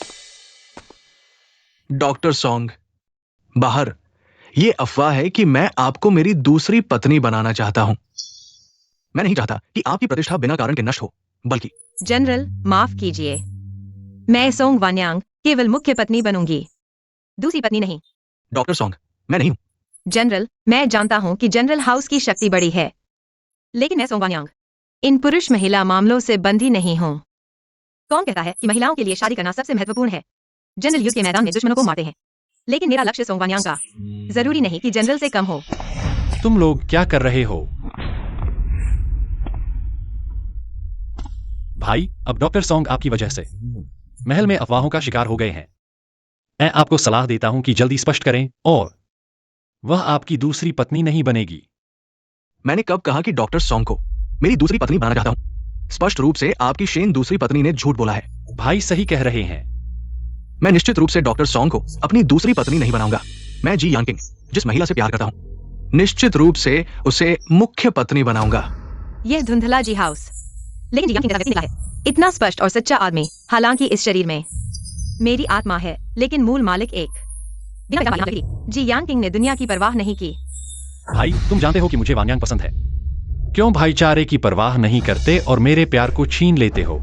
डॉक्टर सोंग, बाहर ये अफवाह है कि मैं आपको मेरी दूसरी पत्नी बनाना चाहता हूं। मैं नहीं चाहता कि आपकी प्रतिष्ठा बिना कारण के नष्ट हो, बल्कि जनरल, माफ कीजिए। मैं सोंग वान्यांग केवल मुख्य पत्नी बनूंगी, दूसरी पत्नी नहीं। डॉक्टर सोंग, मैं नहीं हूं। जनरल, मैं जानता हूं कि जनरल हाउस की शक्ति बड़ी है, लेकिन मैं सोंग वान्यांग इन पुरुष महिला मामलों से बंधी नहीं हूं। कौन कहता है कि महिलाओं के लिए शादी करना सबसे महत्वपूर्ण है? जनरल युद्ध के मैदान में दुश्मनों को मारते हैं, लेकिन मेरा लक्ष्य सोंग वान्यांग का जरूरी नहीं कि जनरल से कम हो। तुम लोग क्या कर रहे हो? भाई, अब डॉक्टर सोंग आपकी वजह से महल में अफवाहों का शिकार हो गए हैं। मैं आपको सलाह देता हूं कि जल्दी स्पष्ट करें, और वह आपकी दूसरी पत्नी नहीं बनेगी। मैंने कब कहा कि डॉक्टर सोंग को मेरी दूसरी पत्नी बनाना चाहता हूं? स्पष्ट रूप से आपकी शेन दूसरी पत्नी ने झूठ बोला है। भाई सही कह रहे हैं। मैं निश्चित रूप से डॉक्टर सोंग को अपनी दूसरी पत्नी नहीं बनाऊंगा। मैं जी यांकिंग, जिस महिला से प्यार करता हूं, निश्चित रूप से उसे मुख्य पत्नी बनाऊंगा। यह धुंधला जी हाउस, लेकिन जी यांकिंग जैसा व्यक्ति निकला है, इतना स्पष्ट और सच्चा आदमी। हालांकि इस शरीर में मेरी आत्मा है, लेकिन मूल मालिक एक बिना पहचान वाली व्यक्ति थी। जी यांकिंग ने दुनिया की परवाह नहीं की। भाई, तुम जानते हो कि मुझे वानयांग पसंद है। क्यों भाईचारे की परवाह नहीं करते और मेरे प्यार को छीन लेते हो?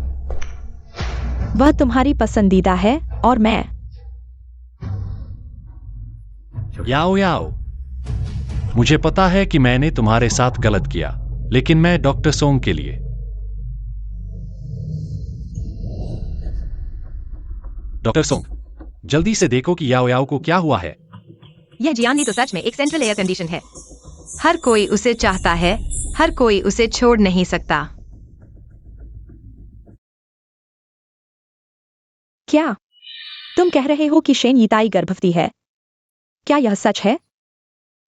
वह तुम्हारी पसंदीदा है और मैं। याओ याओ, मुझे पता है कि मैंने तुम्हारे साथ गलत किया, लेकिन मैं डॉक्टर सोंग के लिए। डॉक्टर सोंग, जल्दी से देखो कि याओ याओ को क्या हुआ है। यह जियानी तो सच में एक सेंट्रल एयर कंडीशन है। हर कोई उसे चाहता है, हर कोई उसे छोड़ नहीं सकता। क्या तुम कह रहे हो कि शेन यिताई गर्भवती है? क्या यह सच है?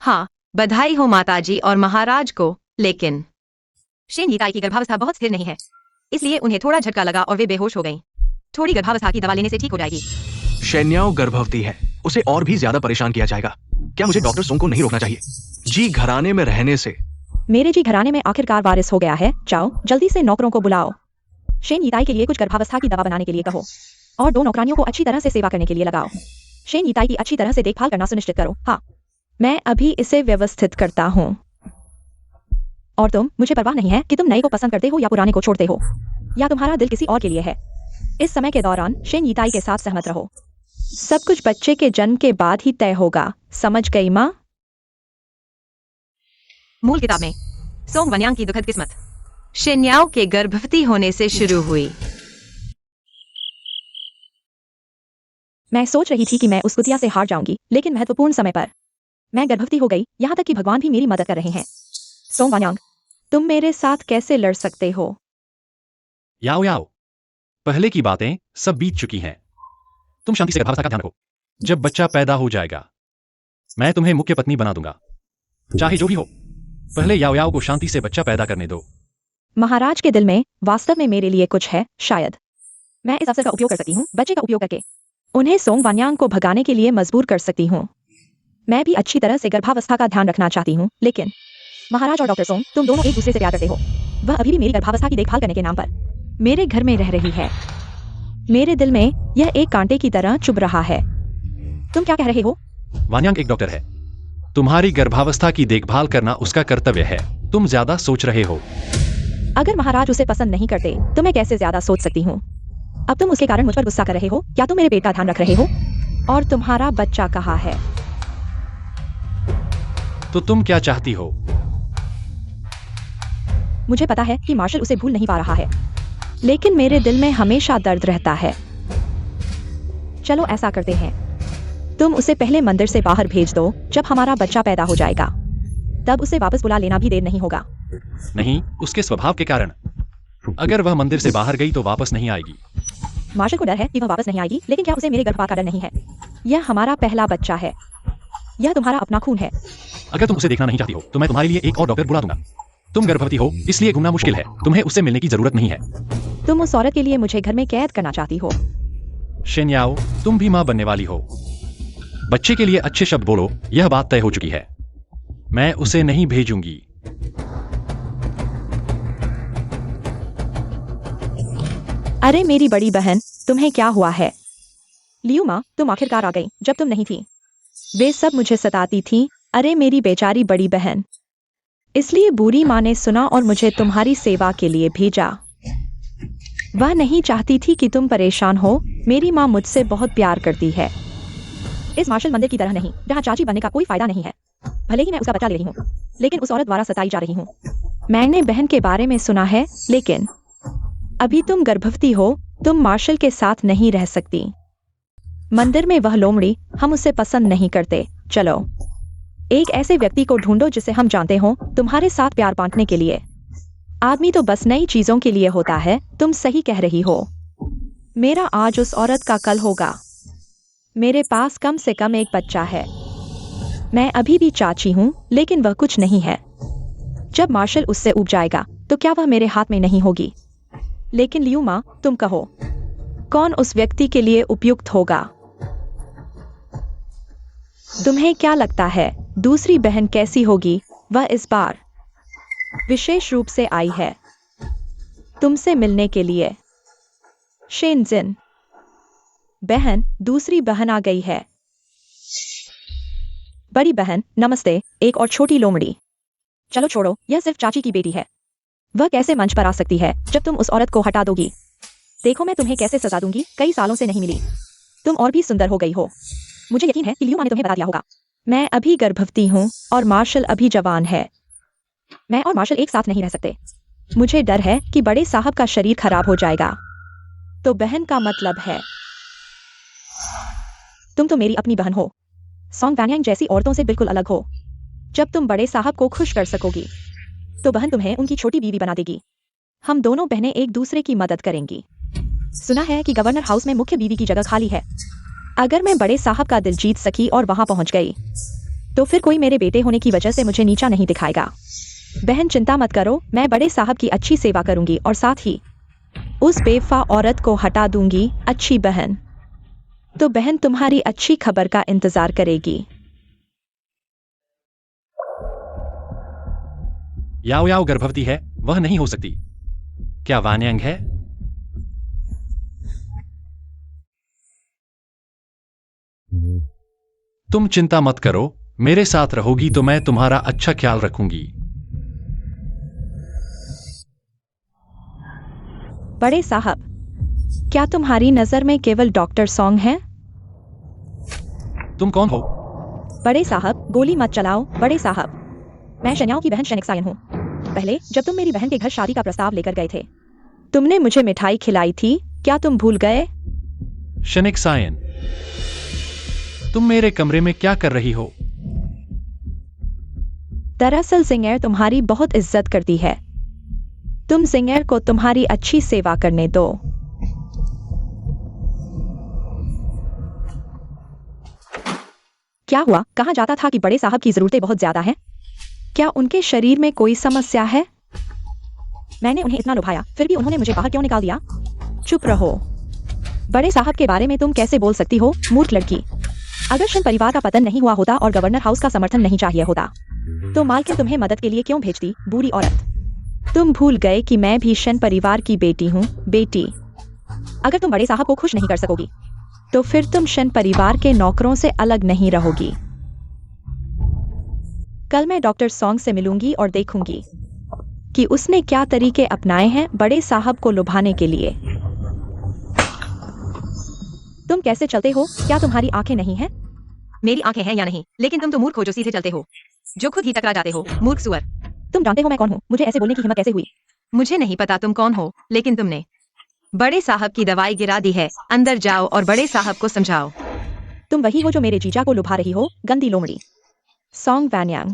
हाँ, बधाई हो माताजी और महाराज को, लेकिन शेन यिताई की गर्भावस्था बहुत स्थिर नहीं है, इसलिए उन्हें थोड़ा झटका लगा और वे बेहोश हो गईं। थोड़ी गर्भावस्था की दवा लेने से ठीक हो जाएगी। शेन्याओ गर्भवती है, उसे और भी ज्यादा परेशान किया जाएगा। क्या मुझे डॉक्टर सोंग को नहीं रोकना चाहिए? जी घराने में रहने से मेरे जी घराने में आखिरकार वारिस हो गया है। जाओ, जल्दी से नौकरों को बुलाओ। शेन यिताई के लिए कुछ गर्भावस्था की दवा बनाने के लिए कहो, और 2 नौकरानियों को अच्छी तरह से सेवा करने के लिए लगाओ। शेन यिताई की अच्छी तरह से देखभाल करना सुनिश्चित करो। हाँ, मैं अभी इसे व्यवस्थित करता हूँ। और तुम, मुझे परवाह नहीं है कि तुम नए को पसंद करते हो या पुराने को छोड़ते हो, या तुम्हारा दिल किसी और के लिए है। इस समय के दौरान शेन यिताई के साथ सहमत रहो। सब कुछ बच्चे के जन्म के बाद ही तय होगा, समझ गई माँ? मूल किताब में सोंग वनयांग की दुखद किस्मत शेन्याओ के गर्भवती होने से शुरू हुई। मैं सोच रही थी कि मैं उस कुतिया से हार जाऊंगी, लेकिन महत्वपूर्ण समय पर मैं गर्भवती हो गई, यहाँ तक कि भगवान भी मेरी मदद कर रहे हैं। सोंग वनयांग, तुम मेरे साथ कैसे लड़ सकते हो? याओ याओ, पहले की बातें सब बीत चुकी हैं। तुम शांति से गर्भावस्था का ध्यान रखो। जब बच्चा पैदा हो जाएगा, मैं तुम्हें मुख्य पत्नी बना दूंगा, चाहे जो भी हो। पहले याओ याओ को शांति से बच्चा पैदा करने दो। महाराज के दिल में वास्तव में मेरे लिए कुछ है, शायद मैं इस अवसर का उपयोग कर सकती हूँ, बच्चे का उपयोग करके उन्हें सोंग वनयांग को भगाने के लिए मजबूर कर सकती हूँ। मैं भी अच्छी तरह से गर्भावस्था का ध्यान रखना चाहती हूँ, लेकिन महाराज और डॉक्टर सोंग, तुम दोनों एक दूसरे से प्यार करते हो। वह अभी भी मेरी गर्भावस्था की देखभाल करने के नाम पर मेरे घर में रह रही है। मेरे दिल में यह एक कांटे की तरह चुभ रहा है। तुम क्या कह रहे हो? वानयांग एक डॉक्टर है। तुम्हारी गर्भावस्था की देखभाल करना उसका कर्तव्य है। तुम ज्यादा सोच रहे हो। अगर महाराज उसे पसंद नहीं करते तो मैं कैसे ज्यादा सोच सकती हूँ? अब तुम उसके कारण मुझ पर गुस्सा कर रहे हो? क्या तुम मेरे पेट का ध्यान रख रहे हो? और तुम्हारा बच्चा कहाँ है? तो तुम क्या चाहती हो? मुझे पता है कि मार्शल उसे भूल नहीं पा रहा है, लेकिन मेरे दिल में हमेशा दर्द रहता है। चलो ऐसा करते हैं, तुम उसे पहले मंदिर से बाहर भेज दो। जब हमारा बच्चा पैदा हो जाएगा, तब उसे वापस बुला लेना भी देर नहीं होगा। नहीं, उसके स्वभाव के कारण। अगर वह मंदिर से बाहर गई तो वापस नहीं आएगी। मार्शल को डर है कि वह वापस नहीं आएगी, लेकिन क्या उसे मेरे गर्भपात का डर नहीं है? यह हमारा पहला बच्चा है, यह तुम्हारा अपना खून है। अगर तुम उसे देखना नहीं चाहती हो तो मैं तुम्हारे लिए एक और डॉक्टर बुला दूंगा। तुम गर्भवती हो, इसलिए घूमना मुश्किल है। तुम्हें उससे मिलने की जरूरत नहीं है। तुम उस औरत के लिए मुझे घर में कैद करना चाहती हो। शेन्याओ, तुम भी मां बनने वाली हो। बच्चे के लिए अच्छे शब्द बोलो। यह बात तय हो चुकी है। मैं उसे नहीं भेजूंगी। अरे मेरी बड़ी बहन, तुम्हें क्या हुआ है? लियू माँ, तुम आखिरकार आ गई जब तुम नहीं थी। वे सब मुझे सताती थी। अरे मेरी बेचारी बड़ी बहन। इसलिए बुरी माँ ने सुना और मुझे तुम्हारी सेवा के लिए भेजा। वह नहीं चाहती थी कि तुम परेशान हो। मेरी माँ मुझसे बहुत प्यार करती है। इस मार्शल मंदिर की तरह नहीं, जहाँ चाची बनने का कोई फायदा नहीं है। भले ही मैं उसका बच्चा ले रही हूँ, लेकिन उस औरत द्वारा सताई जा रही हूँ। मैंने बहन के बारे में सुना है, लेकिन अभी तुम गर्भवती हो। तुम मार्शल के साथ नहीं रह सकती। मंदिर में वह लोमड़ी, हम उसे पसंद नहीं करते। चलो एक ऐसे व्यक्ति को ढूंढो जिसे हम जानते हो तुम्हारे साथ प्यार बांटने के लिए। आदमी तो बस नई चीजों के लिए होता है। तुम सही कह रही हो। मेरा आज उस औरत का कल होगा। मेरे पास कम से कम एक बच्चा है। मैं अभी भी चाची हूँ, लेकिन वह कुछ नहीं है। जब मार्शल उससे उब जाएगा तो क्या वह मेरे हाथ में नहीं होगी? लेकिन लियुमा, तुम कहो, कौन उस व्यक्ति के लिए उपयुक्त होगा? तुम्हें क्या लगता है दूसरी बहन कैसी होगी? वह इस बार विशेष रूप से आई है तुमसे मिलने के लिए। शेनजिन, बहन, दूसरी बहन आ गई है। बड़ी बहन, नमस्ते। एक और छोटी लोमड़ी। चलो छोड़ो, यह सिर्फ चाची की बेटी है। वह कैसे मंच पर आ सकती है जब तुम उस औरत को हटा दोगी? देखो मैं तुम्हें कैसे सजा दूंगी। कई सालों से नहीं मिली। तुम और भी सुंदर हो गई हो। मुझे यकीन है कि लियुमा ने तुम्हें बता दिया होगा। मैं अभी गर्भवती हूँ और मार्शल अभी जवान है। मैं और मार्शल एक साथ नहीं रह सकते। मुझे डर है कि बड़े साहब का शरीर खराब हो जाएगा। तो बहन का मतलब है तुम तो मेरी अपनी बहन हो। सॉन्ग वैन्यांग जैसी औरतों से बिल्कुल अलग हो। जब तुम बड़े साहब को खुश कर सकोगी तो बहन तुम्हें उनकी छोटी बीवी बना देगी। हम दोनों बहनें एक दूसरे की मदद करेंगी। सुना है कि गवर्नर हाउस में मुख्य बीवी की जगह खाली है। अगर मैं बड़े साहब का दिल जीत सकी और वहां पहुंच गई तो फिर कोई मेरे बेटे होने की वजह से मुझे नीचा नहीं दिखाएगा। बहन चिंता मत करो, मैं बड़े साहब की अच्छी सेवा करूंगी और साथ ही उस बेवफा औरत को हटा दूंगी। अच्छी बहन। तो बहन तुम्हारी अच्छी खबर का इंतजार करेगी। याओ याओ गर्भवती है, वह नहीं हो सकती। क्या वान्यांग है? तुम चिंता मत करो, मेरे साथ रहोगी तो मैं तुम्हारा अच्छा ख्याल रखूंगी। बड़े साहब, क्या तुम्हारी नजर में केवल डॉक्टर सॉन्ग है? तुम कौन हो? बड़े साहब, गोली मत चलाओ। बड़े साहब, मैं शन्याओ की बहन शेनिक्सायन हूँ। पहले जब तुम मेरी बहन के घर शादी का प्रस्ताव लेकर गए थे, तुमने मुझे मिठाई खिलाई थी। क्या तुम भूल गए? शेनिक्सायन, तुम मेरे कमरे में क्या कर रही हो? दरअसल जिंगेर तुम्हारी बहुत इज्जत करती है। तुम जिंगेर को तुम्हारी अच्छी सेवा करने दो। क्या हुआ? कहा जाता था कि बड़े साहब की जरूरतें बहुत ज्यादा हैं। क्या उनके शरीर में कोई समस्या है? मैंने उन्हें इतना लुभाया, फिर भी उन्होंने मुझे बाहर क्यों निकाल दिया? चुप रहो। बड़े साहब के बारे में तुम कैसे बोल सकती हो, मूर्ख लड़की? अगर शन परिवार का पतन नहीं हुआ होता और गवर्नर हाउस का समर्थन नहीं चाहिए होता तो मालकिन तुम्हें मदद के लिए क्यों भेजती, बुरी औरत? तुम भूल गए कि मैं भी शन परिवार की बेटी हूँ। बेटी, अगर तुम बड़े साहब को खुश नहीं कर सकोगी तो फिर तुम शन परिवार के नौकरों से अलग नहीं रहोगी। कल मैं डॉक्टर सॉन्ग से मिलूंगी और देखूंगी कि उसने क्या तरीके अपनाए हैं बड़े साहब को लुभाने के लिए। तुम कैसे चलते हो? क्या तुम्हारी आंखें नहीं हैं? मेरी आंखें हैं या नहीं, लेकिन तुम तो मूर्ख हो जो सीधे चलते हो, जो खुद ही टकरा जाते हो। मूर्ख सुअर। तुम जानते हो मैं कौन हूँ? मुझे ऐसे बोलने की हिम्मत कैसे हुई? मुझे नहीं पता तुम कौन हो, लेकिन तुमने बड़े साहब की दवाई गिरा दी है। अंदर जाओ और बड़े साहब को समझाओ। तुम वही हो जो मेरे जीजा को लुभा रही हो, गंदी लोमड़ी। सॉन्ग वैन्यांग,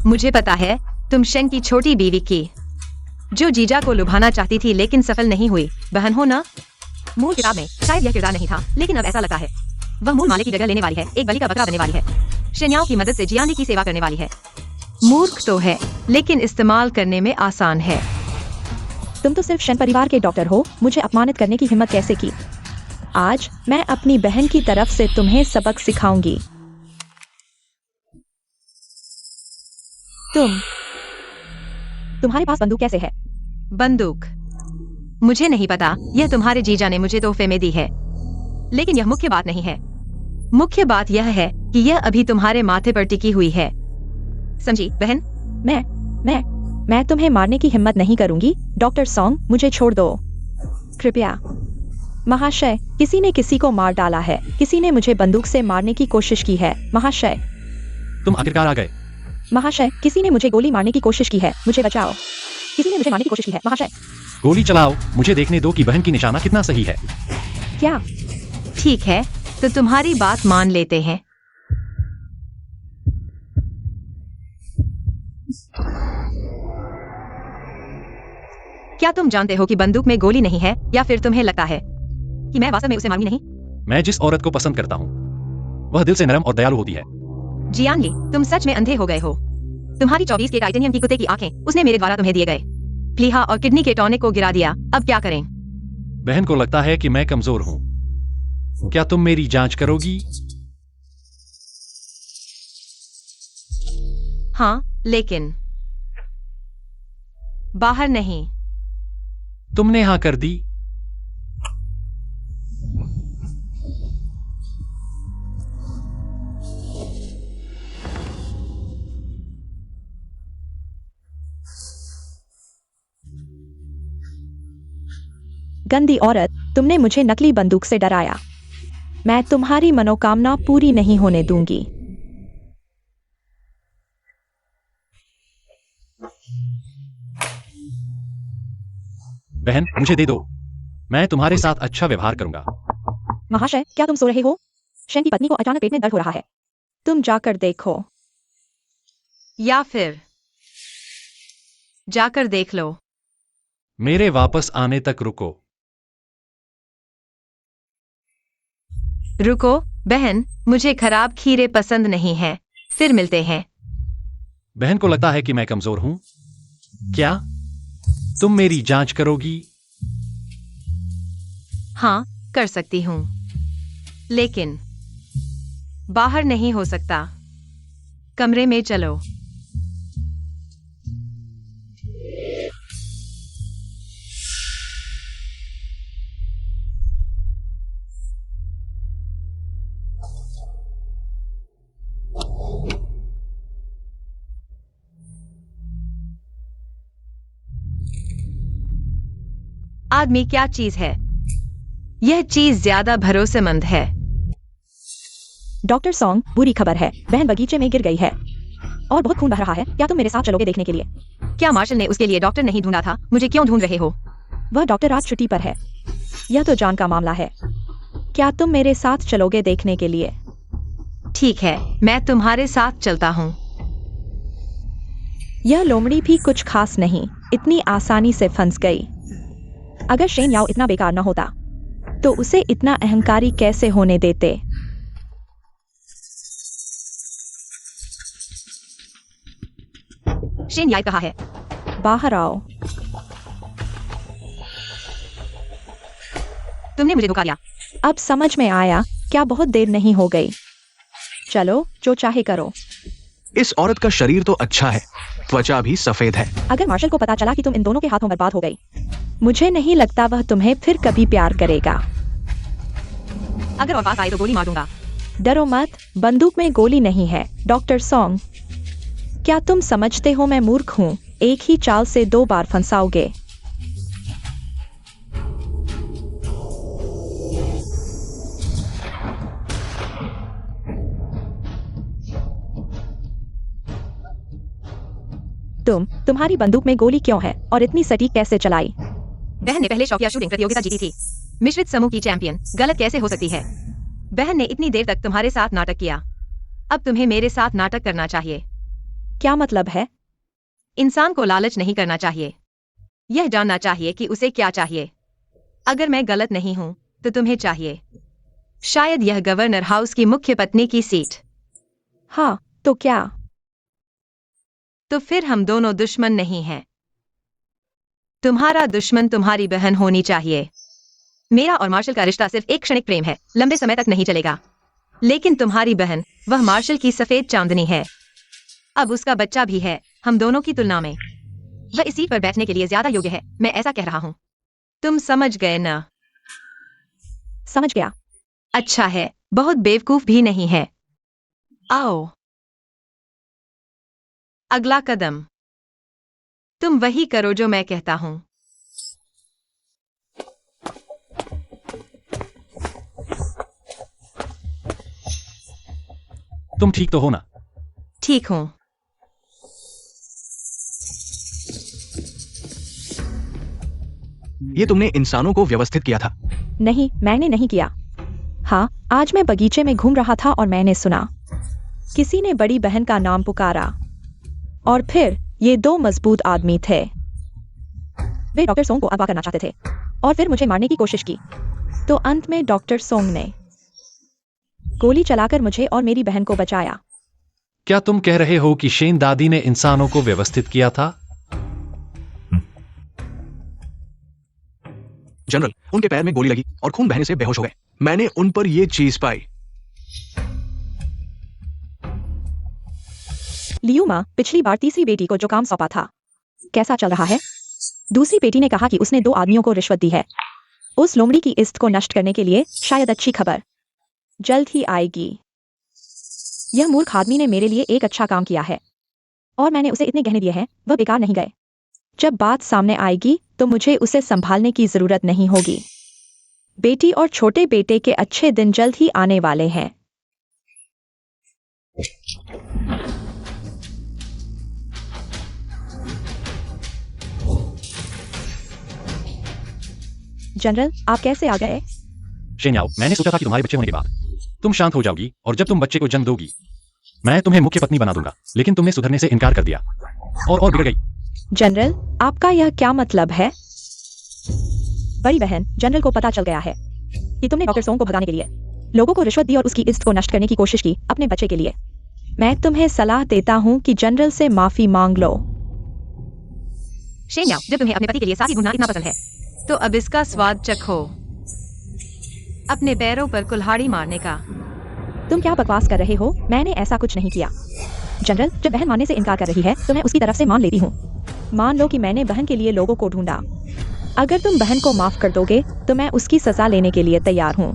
मुझे पता है, तुम शन की छोटी बीवी की जो जीजा को लुभाना चाहती थी लेकिन सफल नहीं हुई, बहन हो ना? मूल किताब में शायद यह किरदार नहीं था, लेकिन अब ऐसा लगता है वह मूल मालिक की जगह लेने वाली है, एक बलि का बकरा बनने वाली है, शन्याओ की मदद से जियांदी की सेवा करने वाली है। मूर्ख तो है, लेकिन इस्तेमाल करने में आसान है। तुम तो सिर्फ शन परिवार के डॉक्टर हो। मुझे अपमानित करने की हिम्मत कैसे की? आज मैं अपनी बहन की तरफ से तुम्हें सबक सिखाऊंगी। तुम्हारे पास बंदूक कैसे है? बंदूक? मुझे नहीं पता, यह तुम्हारे जीजा ने मुझे तोहफे में दी है, लेकिन यह मुख्य बात नहीं है। मुख्य बात यह है कि यह अभी तुम्हारे माथे पर टिकी हुई है, समझी बहन? मैं तुम्हें मारने की हिम्मत नहीं करूंगी। डॉक्टर सॉन्ग, मुझे छोड़ दो कृपया। महाशय, किसी ने किसी को मार डाला है। किसी ने मुझे बंदूक से मारने की कोशिश की है। महाशय, तुम आखिरकार आ गए। महाशय, किसी ने मुझे गोली मारने की कोशिश की है। मुझे बचाओ। किसी ने मुझे मारने की कोशिश की है। महाशय, गोली चलाओ, मुझे देखने दो कि बहन की निशाना कितना सही है। क्या? ठीक है, तो तुम्हारी बात मान लेते हैं। क्या तुम जानते हो कि बंदूक में गोली नहीं है, या फिर तुम्हें लगता है कि मैं वास्तव में उसे मारूंगी नहीं? मैं जिस औरत को पसंद करता हूँ वह दिल से नरम और दयालु होती है। जियांगली, तुम सच में अंधे हो गए हो। तुम्हारी 24 के टाइटेनियम की कुत्ते की आंखें उसने मेरे द्वारा तुम्हें दिए गए प्लीहा और किडनी के टॉनिक को गिरा दिया। अब क्या करें? बहन को लगता है कि मैं कमजोर हूँ। क्या तुम मेरी जांच करोगी? हाँ, लेकिन बाहर नहीं। तुमने हाँ कर दी। गंदी औरत, तुमने मुझे नकली बंदूक से डराया। मैं तुम्हारी मनोकामना पूरी नहीं होने दूंगी। बहन, मुझे दे दो। मैं तुम्हारे साथ अच्छा व्यवहार करूंगा। महाशय, क्या तुम सो रहे हो? शेन की पत्नी को अचानक पेट में दर्द हो रहा है। तुम जाकर देखो। या फिर जाकर देख लो। मेरे वापस आने तक रुको। रुको, बहन, मुझे खराब खीरे पसंद नहीं है। फिर मिलते हैं। बहन को लगता है कि मैं कमजोर हूं। क्या तुम मेरी जांच करोगी? हाँ, कर सकती हूँ, लेकिन बाहर नहीं हो सकता। कमरे में चलो। आदमी क्या चीज है? यह चीज ज्यादा भरोसेमंद है। डॉक्टर सॉन्ग, बुरी खबर है। बहन बगीचे में गिर गई है और बहुत खून बह रहा है। क्या तुम मेरे साथ चलोगे देखने के लिए? क्या मार्शल ने उसके लिए डॉक्टर नहीं ढूंढा था? मुझे क्यों ढूंढ रहे हो? वह डॉक्टर आज छुट्टी पर है। यह तो जान का मामला है। क्या तुम मेरे साथ चलोगे देखने के लिए? ठीक है, मैं तुम्हारे साथ चलता हूँ। यह लोमड़ी भी कुछ खास नहीं, इतनी आसानी से फंस गई। अगर शेन याओ इतना बेकार न होता तो उसे इतना अहंकारी कैसे होने देते? शेन याई कहाँ है? बाहर आओ। तुमने मुझे धोखा दिया। अब समझ में आया, क्या बहुत देर नहीं हो गई? चलो, जो चाहे करो। इस औरत का शरीर तो अच्छा है, त्वचा भी सफेद है। अगर मार्शल को पता चला कि तुम इन दोनों के हाथों बर्बाद हो गई, मुझे नहीं लगता वह तुम्हें फिर कभी प्यार करेगा। अगर और पास आए तो गोली मार दूंगा। डरो मत, बंदूक में गोली नहीं है। डॉक्टर सॉन्ग, क्या तुम समझते हो मैं मूर्ख हूँ? एक ही चाल से 2 बार फंसाओगे। तुम्हारी बंदूक में गोली क्यों है और इतनी सटीक कैसे चलाई? बहन ने पहले शौकिया शूटिंग प्रतियोगिता जीती थी। मिश्रित समूह की चैंपियन गलत कैसे हो सकती है? बहन ने इतनी देर तक तुम्हारे साथ नाटक किया। अब तुम्हें मेरे साथ नाटक करना चाहिए। क्या मतलब है? इंसान को लालच नहीं करना चाहिए। यह जानना चाहिए कि उसे क्या चाहिए। अगर मैं गलत नहीं हूं तो तुम्हें चाहिए शायद यह गवर्नर हाउस की मुख्य पत्नी की सीट। हाँ, तो क्या? तो फिर हम दोनों दुश्मन नहीं हैं। तुम्हारा दुश्मन तुम्हारी बहन होनी चाहिए। मेरा और मार्शल का रिश्ता सिर्फ एक क्षणिक प्रेम है, लंबे समय तक नहीं चलेगा। लेकिन तुम्हारी बहन, वह मार्शल की सफेद चांदनी है। अब उसका बच्चा भी है। हम दोनों की तुलना में वह इस सीट पर बैठने के लिए ज्यादा योग्य है। मैं ऐसा कह रहा हूं। तुम समझ गए ना? समझ गया। अच्छा है, बहुत बेवकूफ भी नहीं है। आओ। अगला कदम। तुम वही करो जो मैं कहता हूं। तुम ठीक तो हो ना? ठीक हूं। ये तुमने इंसानों को व्यवस्थित किया था? नहीं, मैंने नहीं किया। हाँ, आज मैं बगीचे में घूम रहा था और मैंने सुना किसी ने बड़ी बहन का नाम पुकारा और फिर ये 2 मजबूत आदमी थे। वे डॉक्टर सोंग को अगवा करना चाहते थे और फिर मुझे मारने की कोशिश की। तो अंत में डॉक्टर सोंग ने गोली चलाकर मुझे और मेरी बहन को बचाया। क्या तुम कह रहे हो कि शेन दादी ने इंसानों को व्यवस्थित किया था? जनरल, उनके पैर में गोली लगी और खून बहने से बेहोश हो गए। मैंने उन पर यह चीज पाई। लियू माँ पिछली बार तीसरी बेटी को जो काम सौंपा था कैसा चल रहा है? दूसरी बेटी ने कहा कि उसने 2 आदमियों को रिश्वत दी है उस लोमड़ी की इस्त को नष्ट करने के लिए। शायद अच्छी खबर जल्द ही आएगी। यह मूर्ख आदमी ने मेरे लिए एक अच्छा काम किया है और मैंने उसे इतने गहने दिए हैं, वह बेकार नहीं गए। जब बात सामने आएगी तो मुझे उसे संभालने की जरूरत नहीं होगी। बेटी और छोटे बेटे के अच्छे दिन जल्द ही आने वाले हैं। जनरल, आप कैसे आ गए? शेन याओ, मैंने सोचा था कि तुम्हारे बच्चे होने के बाद तुम शांत हो जाओगी और जब तुम बच्चे को जन्म दोगी मैं तुम्हें मुख्य पत्नी बना दूंगा, लेकिन तुमने सुधरने से इनकार कर दिया और बिगड़ गई। जनरल, आपका यह क्या मतलब है? बड़ी बहन, जनरल को पता चल गया है कि तुमने डॉक्टर सोंग को भगाने के लिए लोगों को रिश्वत दी और उसकी इज्जत को नष्ट करने की कोशिश की अपने बच्चे के लिए। मैं तुम्हें सलाह देता हूं कि जनरल से माफी मांग लो। शेन याओ, जब तुम्हें अपने पति के लिए साथी ढूंढना इतना पसंद है तो अब इसका स्वाद चखो, अपने पैरों पर कुल्हाड़ी मारने का। तुम क्या बकवास कर रहे हो? मैंने ऐसा कुछ नहीं किया। जनरल, जब बहन मानने से इनकार कर रही है तो मैं उसकी तरफ से मान लेती हूँ। मान लो कि मैंने बहन के लिए लोगों को ढूंढा। अगर तुम बहन को माफ कर दोगे तो मैं उसकी सजा लेने के लिए तैयार हूँ।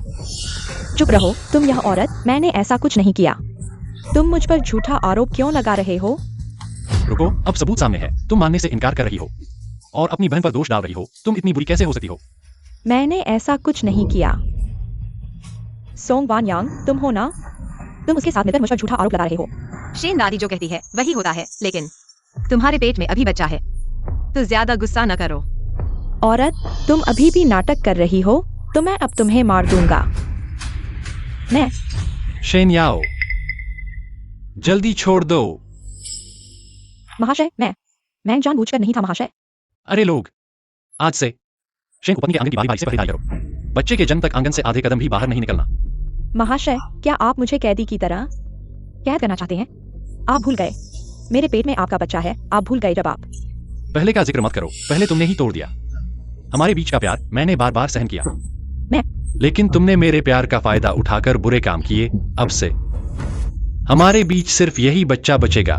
चुप रहो तुम यह औरत, मैंने ऐसा कुछ नहीं किया। तुम मुझ पर झूठा आरोप क्यों लगा रहे हो? रुको, अब सबूत सामने है। तुम मानने से इनकार कर रही हो और अपनी बहन पर दोष डाल रही हो। तुम इतनी बुरी कैसे हो सकती हो? मैंने ऐसा कुछ नहीं किया। सोंग वानयांग, तुम हो ना? तुम उसके साथ मिलकर मुझ पर झूठा आरोप लगा रहे हो। शेन दादी जो कहती है वही होता है, लेकिन तुम्हारे पेट में अभी बच्चा है तो ज्यादा गुस्सा न करो। औरत, तुम अभी भी नाटक कर रही हो तो मैं अब तुम्हें मार दूंगा। मैं शेन याओ, जल्दी छोड़ दो। महाशय, मैं जानबूझकर नहीं था महाशय। अरे लोग, आज से शेन को पत्नी के आंगन की बारी बारी से पहरेदारी करो। बच्चे के जन्म तक आंगन से आधे कदम भी बाहर नहीं निकलना। महाशय, क्या आप मुझे कैदी की तरह कैद करना चाहते हैं? आप भूल गए मेरे पेट में आपका बच्चा है। आप भूल गए जब आप पहले का जिक्र मत करो, पहले तुमने ही तोड़ दिया। हमारे बीच का प्यार मैंने बार बार सहन किया, लेकिन तुमने मेरे प्यार का फायदा उठाकर बुरे काम किए। अब से हमारे बीच सिर्फ यही बच्चा बचेगा।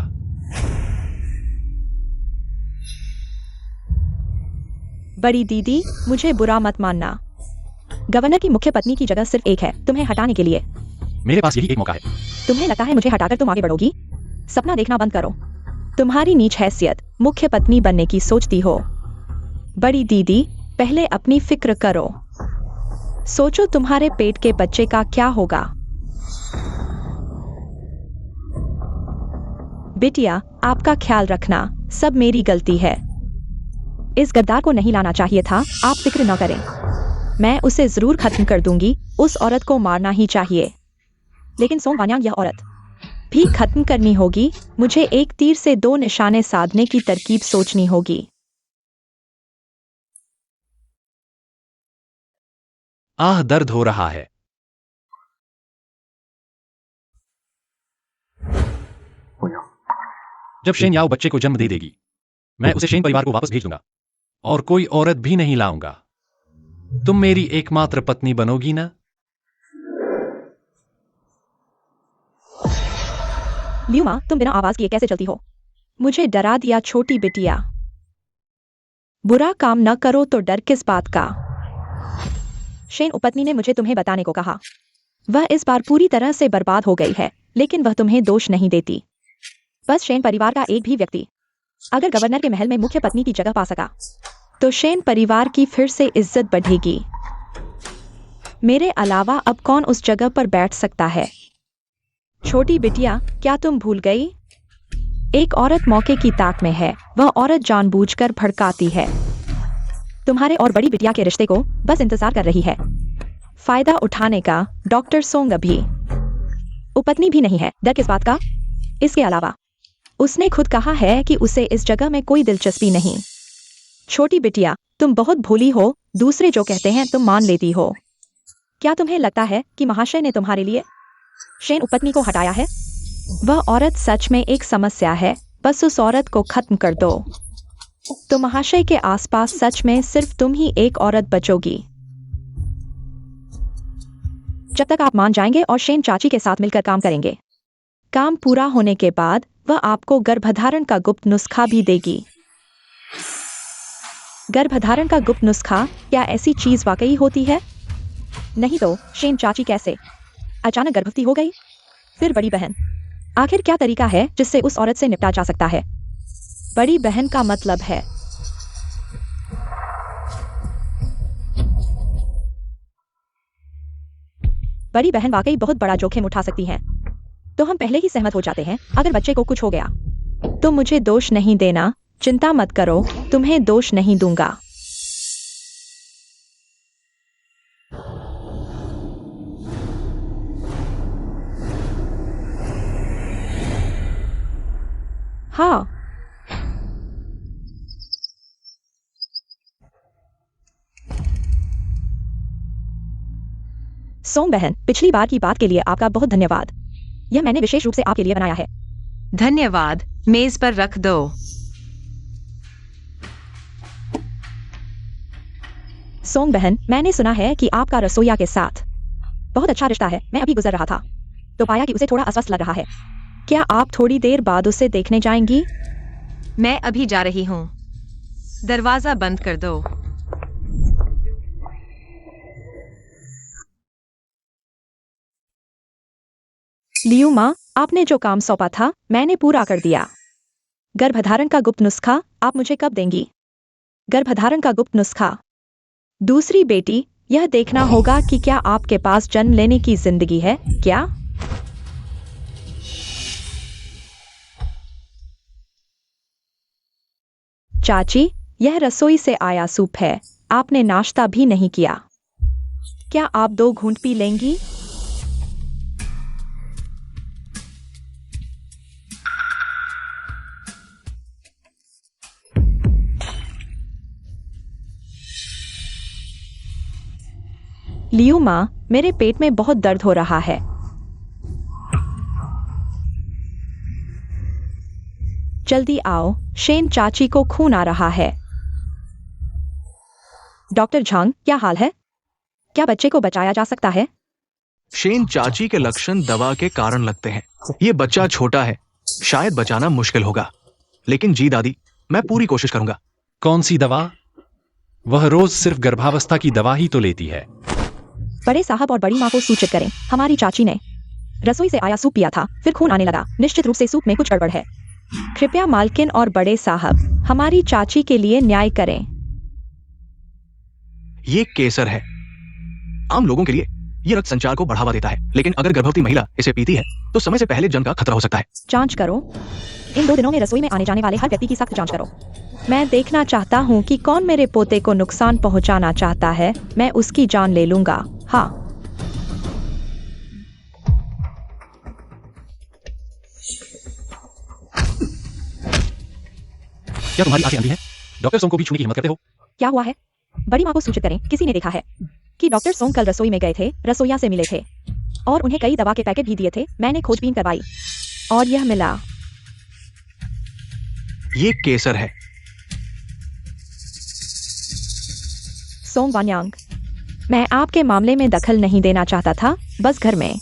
बड़ी दीदी, मुझे बुरा मत मानना। गवर्नर की मुख्य पत्नी की जगह सिर्फ एक है, तुम्हें हटाने के लिए। मेरे पास यही एक मौका है। तुम्हें लगता है मुझे हटाकर तुम आगे बढ़ोगी? सपना देखना बंद करो। तुम्हारी नीच हैसियत मुख्य पत्नी बनने की सोचती हो। बड़ी दीदी, पहले अपनी फिक्र करो। सोचो तुम्हारे पेट के बच्चे का क्या होगा। बिटिया, आपका ख्याल रखना, सब मेरी गलती है। इस गद्दार को नहीं लाना चाहिए था। आप फिक्र न करें, मैं उसे जरूर खत्म कर दूंगी। उस औरत को मारना ही चाहिए, लेकिन सोंग वानयांग यह औरत भी खत्म करनी होगी। मुझे एक तीर से 2 निशाने साधने की तरकीब सोचनी होगी। आह, दर्द हो रहा है। जब शेन याओ बच्चे को जन्म दे देगी मैं उसे शेन परिवार को वापस भेज दूंगा और कोई औरत भी नहीं लाऊंगा। तुम मेरी एकमात्र पत्नी बनोगी ना? लियू माँ, तुम बिना आवाज किए कैसे चलती हो? मुझे डरा दिया छोटी बिटिया। बुरा काम न करो तो डर किस बात का? शेन उपपत्नी ने मुझे तुम्हें बताने को कहा। वह इस बार पूरी तरह से बर्बाद हो गई है, लेकिन वह तुम्हें दोष नहीं देती। बस शेन परिवार का एक भी व्यक्ति अगर गवर्नर के महल में मुख्य पत्नी की जगह पा सका तो शेन परिवार की फिर से इज्जत बढ़ेगी। मेरे अलावा अब कौन उस जगह पर बैठ सकता है? छोटी बिटिया, क्या तुम भूल गई? एक औरत मौके की ताक में है। वह औरत जानबूझकर भड़काती है। तुम्हारे और बड़ी बिटिया के रिश्ते को बस इंतजार कर रही है, फायदा उठाने का। डॉक्टर सोंग अभी उपपत्नी भी नहीं है। डर किस बात का? इसके अलावा उसने खुद कहा है कि उसे इस जगह में कोई दिलचस्पी नहीं। छोटी बिटिया, तुम बहुत भोली हो, दूसरे जो कहते हैं तुम मान लेती हो। क्या तुम्हें लगता है कि महाशय ने तुम्हारे लिए शेन उपपत्नी को हटाया है? वह औरत सच में एक समस्या है, बस उस औरत को खत्म कर दो। तो महाशय के आसपास सच में सिर्फ तुम ही एक औरत बचोगी। जब तक आप मान जाएंगे और शेन चाची के साथ मिलकर काम करेंगे। काम पूरा होने के बाद वह आपको गर्भधारण का गुप्त नुस्खा भी देगी। गर्भधारण का गुप्त नुस्खा, क्या ऐसी चीज वाकई होती है? नहीं तो शेन चाची कैसे अचानक गर्भवती हो गई? फिर बड़ी बहन, आखिर क्या तरीका है जिससे उस औरत से निपटा जा सकता है? बड़ी बहन का मतलब है बड़ी बहन वाकई बहुत बड़ा जोखिम उठा सकती है। तो हम पहले ही सहमत हो जाते हैं। अगर बच्चे को कुछ हो गया तो मुझे दोष नहीं देना, चिंता मत करो, तुम्हें दोष नहीं दूंगा। हाँ, सोंग बहन, पिछली बार की बात के लिए आपका बहुत धन्यवाद। यह मैंने विशेष रूप से आपके लिए बनाया है। धन्यवाद, मेज पर रख दो। सोंग बहन, मैंने सुना है कि आपका रसोइया के साथ बहुत अच्छा रिश्ता है। मैं अभी गुजर रहा था तो पाया कि उसे थोड़ा अस्वस्थ लग रहा है। क्या आप थोड़ी देर बाद उसे देखने जाएंगी? मैं अभी जा रही हूँ। दरवाजा बंद कर दो। लियू माँ, आपने जो काम सौंपा था मैंने पूरा कर दिया। गर्भधारण का गुप्त नुस्खा आप मुझे कब देंगी? गर्भधारण का गुप्त नुस्खा। दूसरी बेटी, यह देखना होगा कि क्या आपके पास जन्म लेने की जिंदगी है क्या? चाची, यह रसोई से आया सूप है। आपने नाश्ता भी नहीं किया। क्या आप 2 घूंट पी लेंगी? लियू माँ, मेरे पेट में बहुत दर्द हो रहा है। जल्दी आओ, शेन चाची को खून आ रहा है। डॉक्टर झांग, क्या हाल है? क्या बच्चे को बचाया जा सकता है? शेन चाची के लक्षण दवा के कारण लगते हैं। ये बच्चा छोटा है, शायद बचाना मुश्किल होगा, लेकिन जी दादी, मैं पूरी कोशिश करूंगा। कौन सी दवा? वह रोज सिर्फ गर्भावस्था की दवा ही तो लेती है। बड़े साहब और बड़ी माँ को सूचित करें। हमारी चाची ने रसोई से आया सूप पिया था, फिर खून आने लगा। निश्चित रूप से सूप में कुछ गड़बड़ है। कृपया मालकिन और बड़े साहब, हमारी चाची के लिए न्याय करें। ये केसर है। आम लोगों के लिए ये रक्त संचार को बढ़ावा देता है, लेकिन अगर गर्भवती महिला इसे पीती है तो समय से पहले जन्म का खतरा हो सकता है। जांच करो। इन 2 दिनों में रसोई में आने जाने वाले हर व्यक्ति की सख्त जांच करो। मैं देखना चाहता हूँ कि कौन मेरे पोते को नुकसान पहुंचाना चाहता है। मैं उसकी जान ले लूंगा। हाँ, क्या तुम्हारी आंखें अंधी हैं? डॉक्टर सोंग को भी छूने की हिम्मत करते हो? क्या हुआ है? बड़ी माँ को सूचित करें। किसी ने देखा है कि डॉक्टर सोंग कल रसोई में गए थे, रसोइया से मिले थे और उन्हें कई दवा के पैकेट भी दिए थे। मैंने खोजबीन करवाई और यह मिला। ये केसर है। सोंग वान्यांग, मैं आपके मामले में दखल नहीं देना चाहता था, बस घर में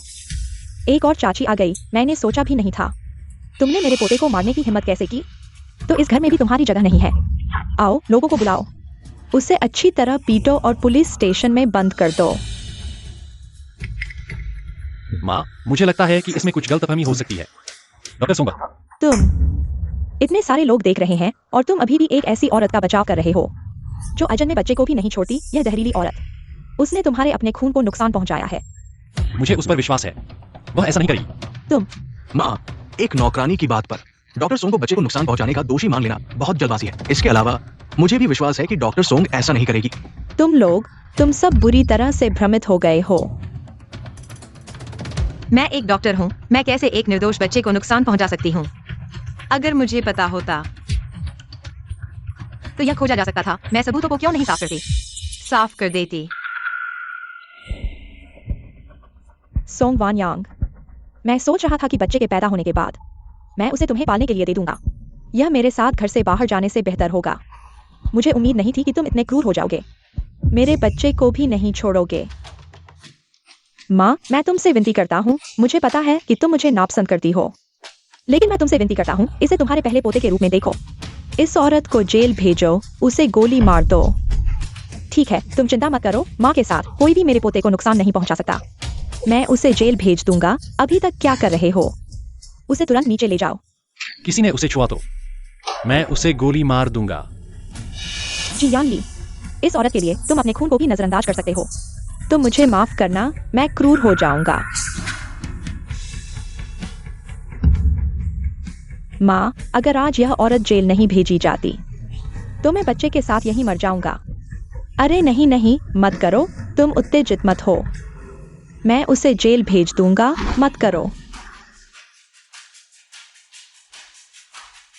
एक और चाची आ गई। मैंने सोचा भी नहीं था। तुमने मेरे पोते को मारने की हिम्मत कैसे की? तो इस घर में भी तुम्हारी जगह नहीं है। आओ, लोगों को बुलाओ, उसे अच्छी तरह पीटो और पुलिस स्टेशन में बंद कर दो। माँ, मुझे लगता है कि इसमें कुछ गलतफहमी हो सकती है। डॉक्टर सोंग, तुम इतने सारे लोग देख रहे हैं और तुम अभी भी एक ऐसी औरत का बचाव कर रहे हो जो अजन्मे बच्चे को भी नहीं छोड़ती। यह जहरीली औरत, उसने तुम्हारे अपने खून को नुकसान पहुंचाया है। मुझे उस पर विश्वास है, वह ऐसा नहीं करेगी। तुम माँ, एक नौकरानी की बात पर डॉक्टर सोंग को बच्चे को नुकसान पहुंचाने का दोषी मान लेना बहुत जल्दबाजी है। इसके अलावा मुझे भी विश्वास है कि डॉक्टर सोंग ऐसा नहीं करेगी। तुम सब बुरी तरह से भ्रमित हो गए हो। मैं एक डॉक्टर हूँ। मैं कैसे एक निर्दोष बच्चे को नुकसान पहुंचा सकती हूँ? अगर मुझे पता होता तो यह खोजा जा सकता था। मैं सबूतों को क्यों नहीं साफ करती? साफ कर देती। सोंग वान यांग, मैं सोच रहा था कि बच्चे के पैदा होने के बाद मैं उसे तुम्हें पालने के लिए दे दूंगा। यह मेरे साथ घर से बाहर जाने से बेहतर होगा। मुझे उम्मीद नहीं थी कि तुम इतने क्रूर हो जाओगे। मेरे बच्चे को भी नहीं छोड़ोगे। माँ, मैं तुमसे विनती करता हूँ, मुझे पता है कि तुम मुझे नापसंद करती हो, लेकिन मैं तुमसे विनती करता हूँ, इसे तुम्हारे पहले पोते के रूप में देखो। इस औरत को जेल भेजो, उसे गोली मार दो। ठीक है, तुम चिंता मत करो, माँ के साथ कोई भी मेरे पोते को नुकसान नहीं पहुंचा सकता। मैं उसे जेल भेज दूंगा। अभी तक क्या कर रहे हो? उसे तुरंत नीचे ले जाओ। किसी ने उसे छुआ तो मैं उसे गोली मार दूंगा। जी यान ली, इस औरत के लिए तुम अपने खून को भी नजरअंदाज कर सकते हो। तुम मुझे माफ करना, मैं क्रूर हो जाऊंगा। माँ, अगर आज यह औरत जेल नहीं भेजी जाती तो मैं बच्चे के साथ यहीं मर जाऊंगा। अरे नहीं नहीं, मत करो, तुम उत्तेजित मत हो। मैं उसे जेल भेज दूंगा, मत करो।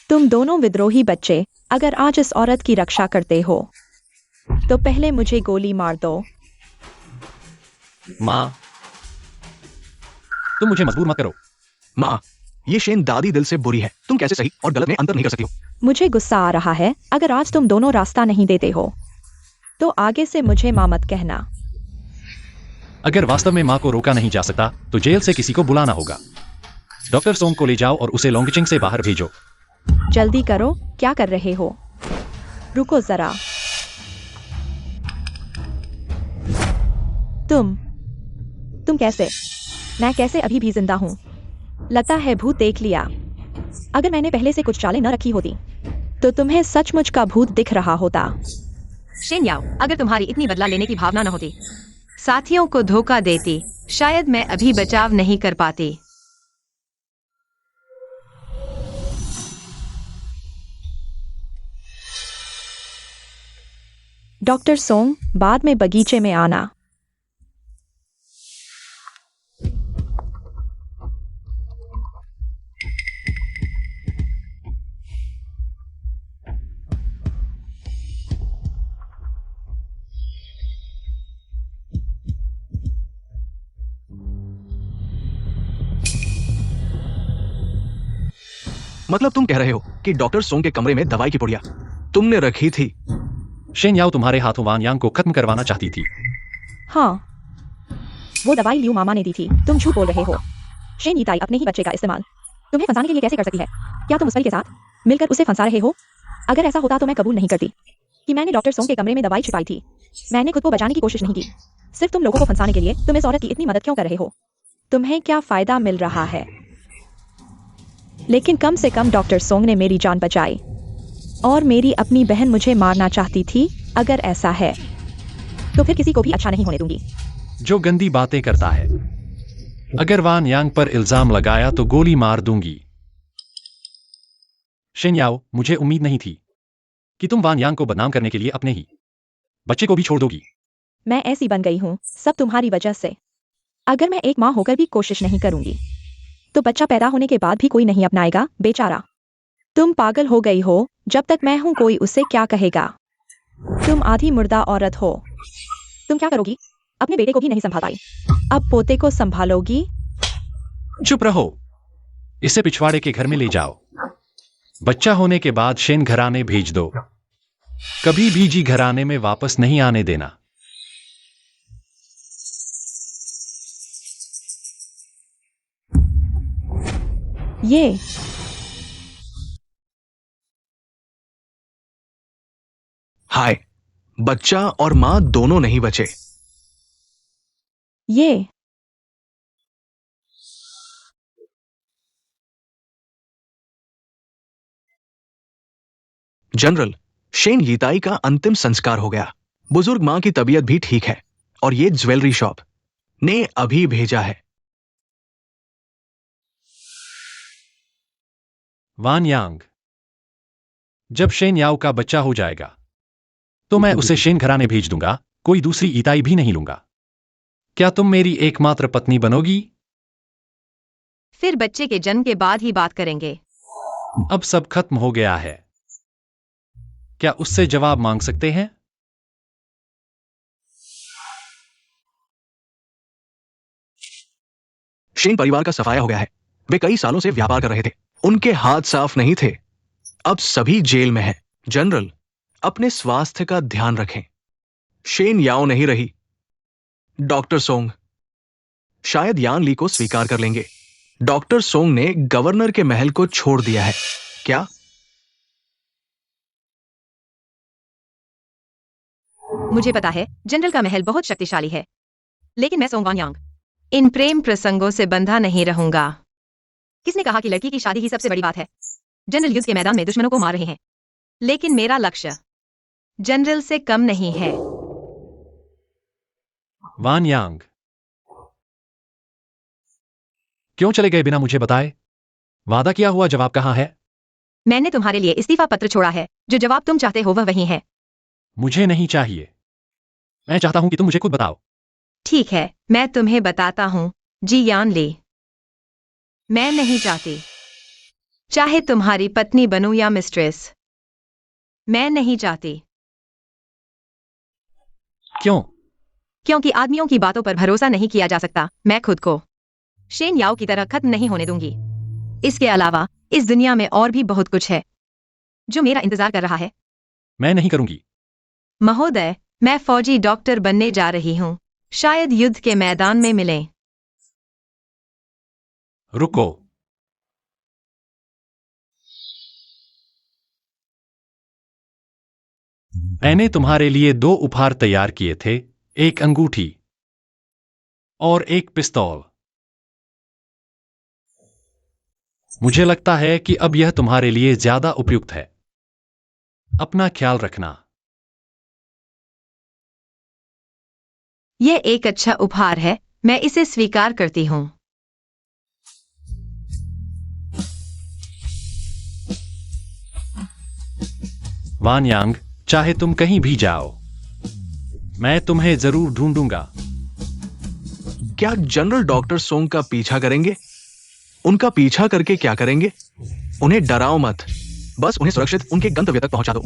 तुम दोनों विद्रोही बच्चे, अगर आज इस औरत की रक्षा करते हो तो पहले मुझे गोली मार दो। माँ, तुम मुझे मजबूर मत करो। माँ, ये शेन दादी दिल से बुरी है। तुम कैसे सही और गलत में अंतर नहीं कर सकती हो। मुझे गुस्सा आ रहा है। अगर आज तुम दोनों रास्ता नहीं देते हो तो आगे से मुझे माँ मत कहना। अगर वास्तव में माँ को रोका नहीं जा सकता तो जेल से किसी को बुलाना होगा। डॉक्टर सोंग को ले जाओ और उसे लोंगचिंग से बाहर भेजो। जल्दी करो, क्या कर रहे हो? रुको जरा। तुम कैसे? मैं कैसे अभी भी जिंदा हूं? लगता है भूत देख लिया। अगर मैंने पहले से कुछ चालें न रखी होती तो तुम्हें सचमुच का भूत दिख रहा होता। शेन याओ, अगर तुम्हारी इतनी बदला लेने की भावना न होती, साथियों को धोखा देती, शायद मैं अभी बचाव नहीं कर पाती। डॉक्टर सोंग, बाद में बगीचे में आना। मतलब तुम कह रहे हो कि डॉक्टर सोंग के कमरे में दवाई की पुड़िया तुमने रखी थी? शेन याओ तुम्हारे हाथों वान यांग को खत्म करवाना चाहती थी। हाँ, वो दवाई लियू मामा ने दी थी। तुम झूठ बोल रहे हो। शेन यीताई अपने ही बच्चे का इस्तेमाल तुम्हें फंसाने के लिए कैसे कर सकती है? क्या तुम उसके साथ मिलकर उसे फंसा रहे हो? अगर ऐसा होता तो मैं कबूल नहीं करती कि मैंने डॉक्टर सोंग के कमरे में दवाई छिपाई थी। मैंने खुद को बचाने की कोशिश नहीं की, सिर्फ तुम लोगों को फंसाने के लिए। तुम इस औरत की इतनी मदद क्यों कर रहे हो? तुम्हें क्या फायदा मिल रहा है? लेकिन कम से कम डॉक्टर सोंग ने मेरी जान बचाई और मेरी अपनी बहन मुझे मारना चाहती थी। अगर ऐसा है तो फिर किसी को भी अच्छा नहीं होने दूंगी। जो गंदी बातें करता है। अगर वान यांग पर इल्जाम लगाया तो गोली मार दूंगी। शेन याओ, मुझे उम्मीद नहीं थी कि तुम वान यांग को बदनाम करने के लिए अपने ही बच्चे को भी छोड़ दोगी। मैं ऐसी बन गई हूँ सब तुम्हारी वजह से। अगर मैं एक माँ होकर भी कोशिश नहीं करूंगी तो बच्चा पैदा होने के बाद भी कोई नहीं अपनाएगा। बेचारा। तुम पागल हो गई हो। जब तक मैं हूं कोई उसे क्या कहेगा? तुम आधी मुर्दा औरत हो। तुम क्या करोगी? अपने बेटे को भी नहीं संभाल पाई, अब पोते को संभालोगी? चुप रहो। इसे पिछवाड़े के घर में ले जाओ। बच्चा होने के बाद शेन घराने भेज दो। कभी भी जी घराने में वापस नहीं आने देना। ये हाय, बच्चा और मां दोनों नहीं बचे। ये जनरल, शेन यीताई का अंतिम संस्कार हो गया। बुजुर्ग मां की तबीयत भी ठीक है और ये ज्वेलरी शॉप ने अभी भेजा है। वान यांग, जब शेन याओ का बच्चा हो जाएगा तो मैं उसे शेन घराने भेज दूंगा। कोई दूसरी ईताई भी नहीं लूंगा। क्या तुम मेरी एकमात्र पत्नी बनोगी? फिर बच्चे के जन्म के बाद ही बात करेंगे। अब सब खत्म हो गया है। क्या उससे जवाब मांग सकते हैं? शेन परिवार का सफाया हो गया है। वे कई सालों से व्यापार कर रहे थे। उनके हाथ साफ नहीं थे। अब सभी जेल में हैं। जनरल, अपने स्वास्थ्य का ध्यान रखें। शेन याओ नहीं रही। डॉक्टर सोंग शायद यान ली को स्वीकार कर लेंगे। डॉक्टर सोंग ने गवर्नर के महल को छोड़ दिया है। क्या? मुझे पता है जनरल का महल बहुत शक्तिशाली है, लेकिन मैं सोंग वानयांग इन प्रेम प्रसंगों से बंधा नहीं रहूंगा। किसने कहा कि लड़की की शादी ही सबसे बड़ी बात है? जनरल युद्ध के मैदान में दुश्मनों को मार रहे हैं, लेकिन मेरा लक्ष्य जनरल से कम नहीं है। वान यांग क्यों चले गए बिना मुझे बताए? वादा किया हुआ जवाब कहाँ है? मैंने तुम्हारे लिए इस्तीफा पत्र छोड़ा है। जो जवाब तुम चाहते हो वह वही है। मुझे नहीं चाहिए। मैं चाहता हूं कि तुम मुझे खुद बताओ। ठीक है, मैं तुम्हें बताता हूं। जी यान ली, मैं नहीं चाहती, चाहे तुम्हारी पत्नी बनूं या मिस्ट्रेस, मैं नहीं चाहती। क्यों? क्योंकि आदमियों की बातों पर भरोसा नहीं किया जा सकता। मैं खुद को शेन याओ की तरह खत्म नहीं होने दूंगी। इसके अलावा इस दुनिया में और भी बहुत कुछ है जो मेरा इंतजार कर रहा है। मैं नहीं करूंगी। महोदय, मैं फौजी डॉक्टर बनने जा रही हूं। शायद युद्ध के मैदान में मिलें। रुको। मैंने तुम्हारे लिए 2 उपहार तैयार किए थे, एक अंगूठी और एक पिस्तौल। मुझे लगता है कि अब यह तुम्हारे लिए ज्यादा उपयुक्त है। अपना ख्याल रखना। यह एक अच्छा उपहार है, मैं इसे स्वीकार करती हूं। वान यांग, चाहे तुम कहीं भी जाओ, मैं तुम्हें जरूर ढूंढूंगा। क्या जनरल डॉक्टर सोंग का पीछा करेंगे? उनका पीछा करके क्या करेंगे? उन्हें डराओ मत, बस उन्हें सुरक्षित उनके गंतव्य तक पहुंचा दो।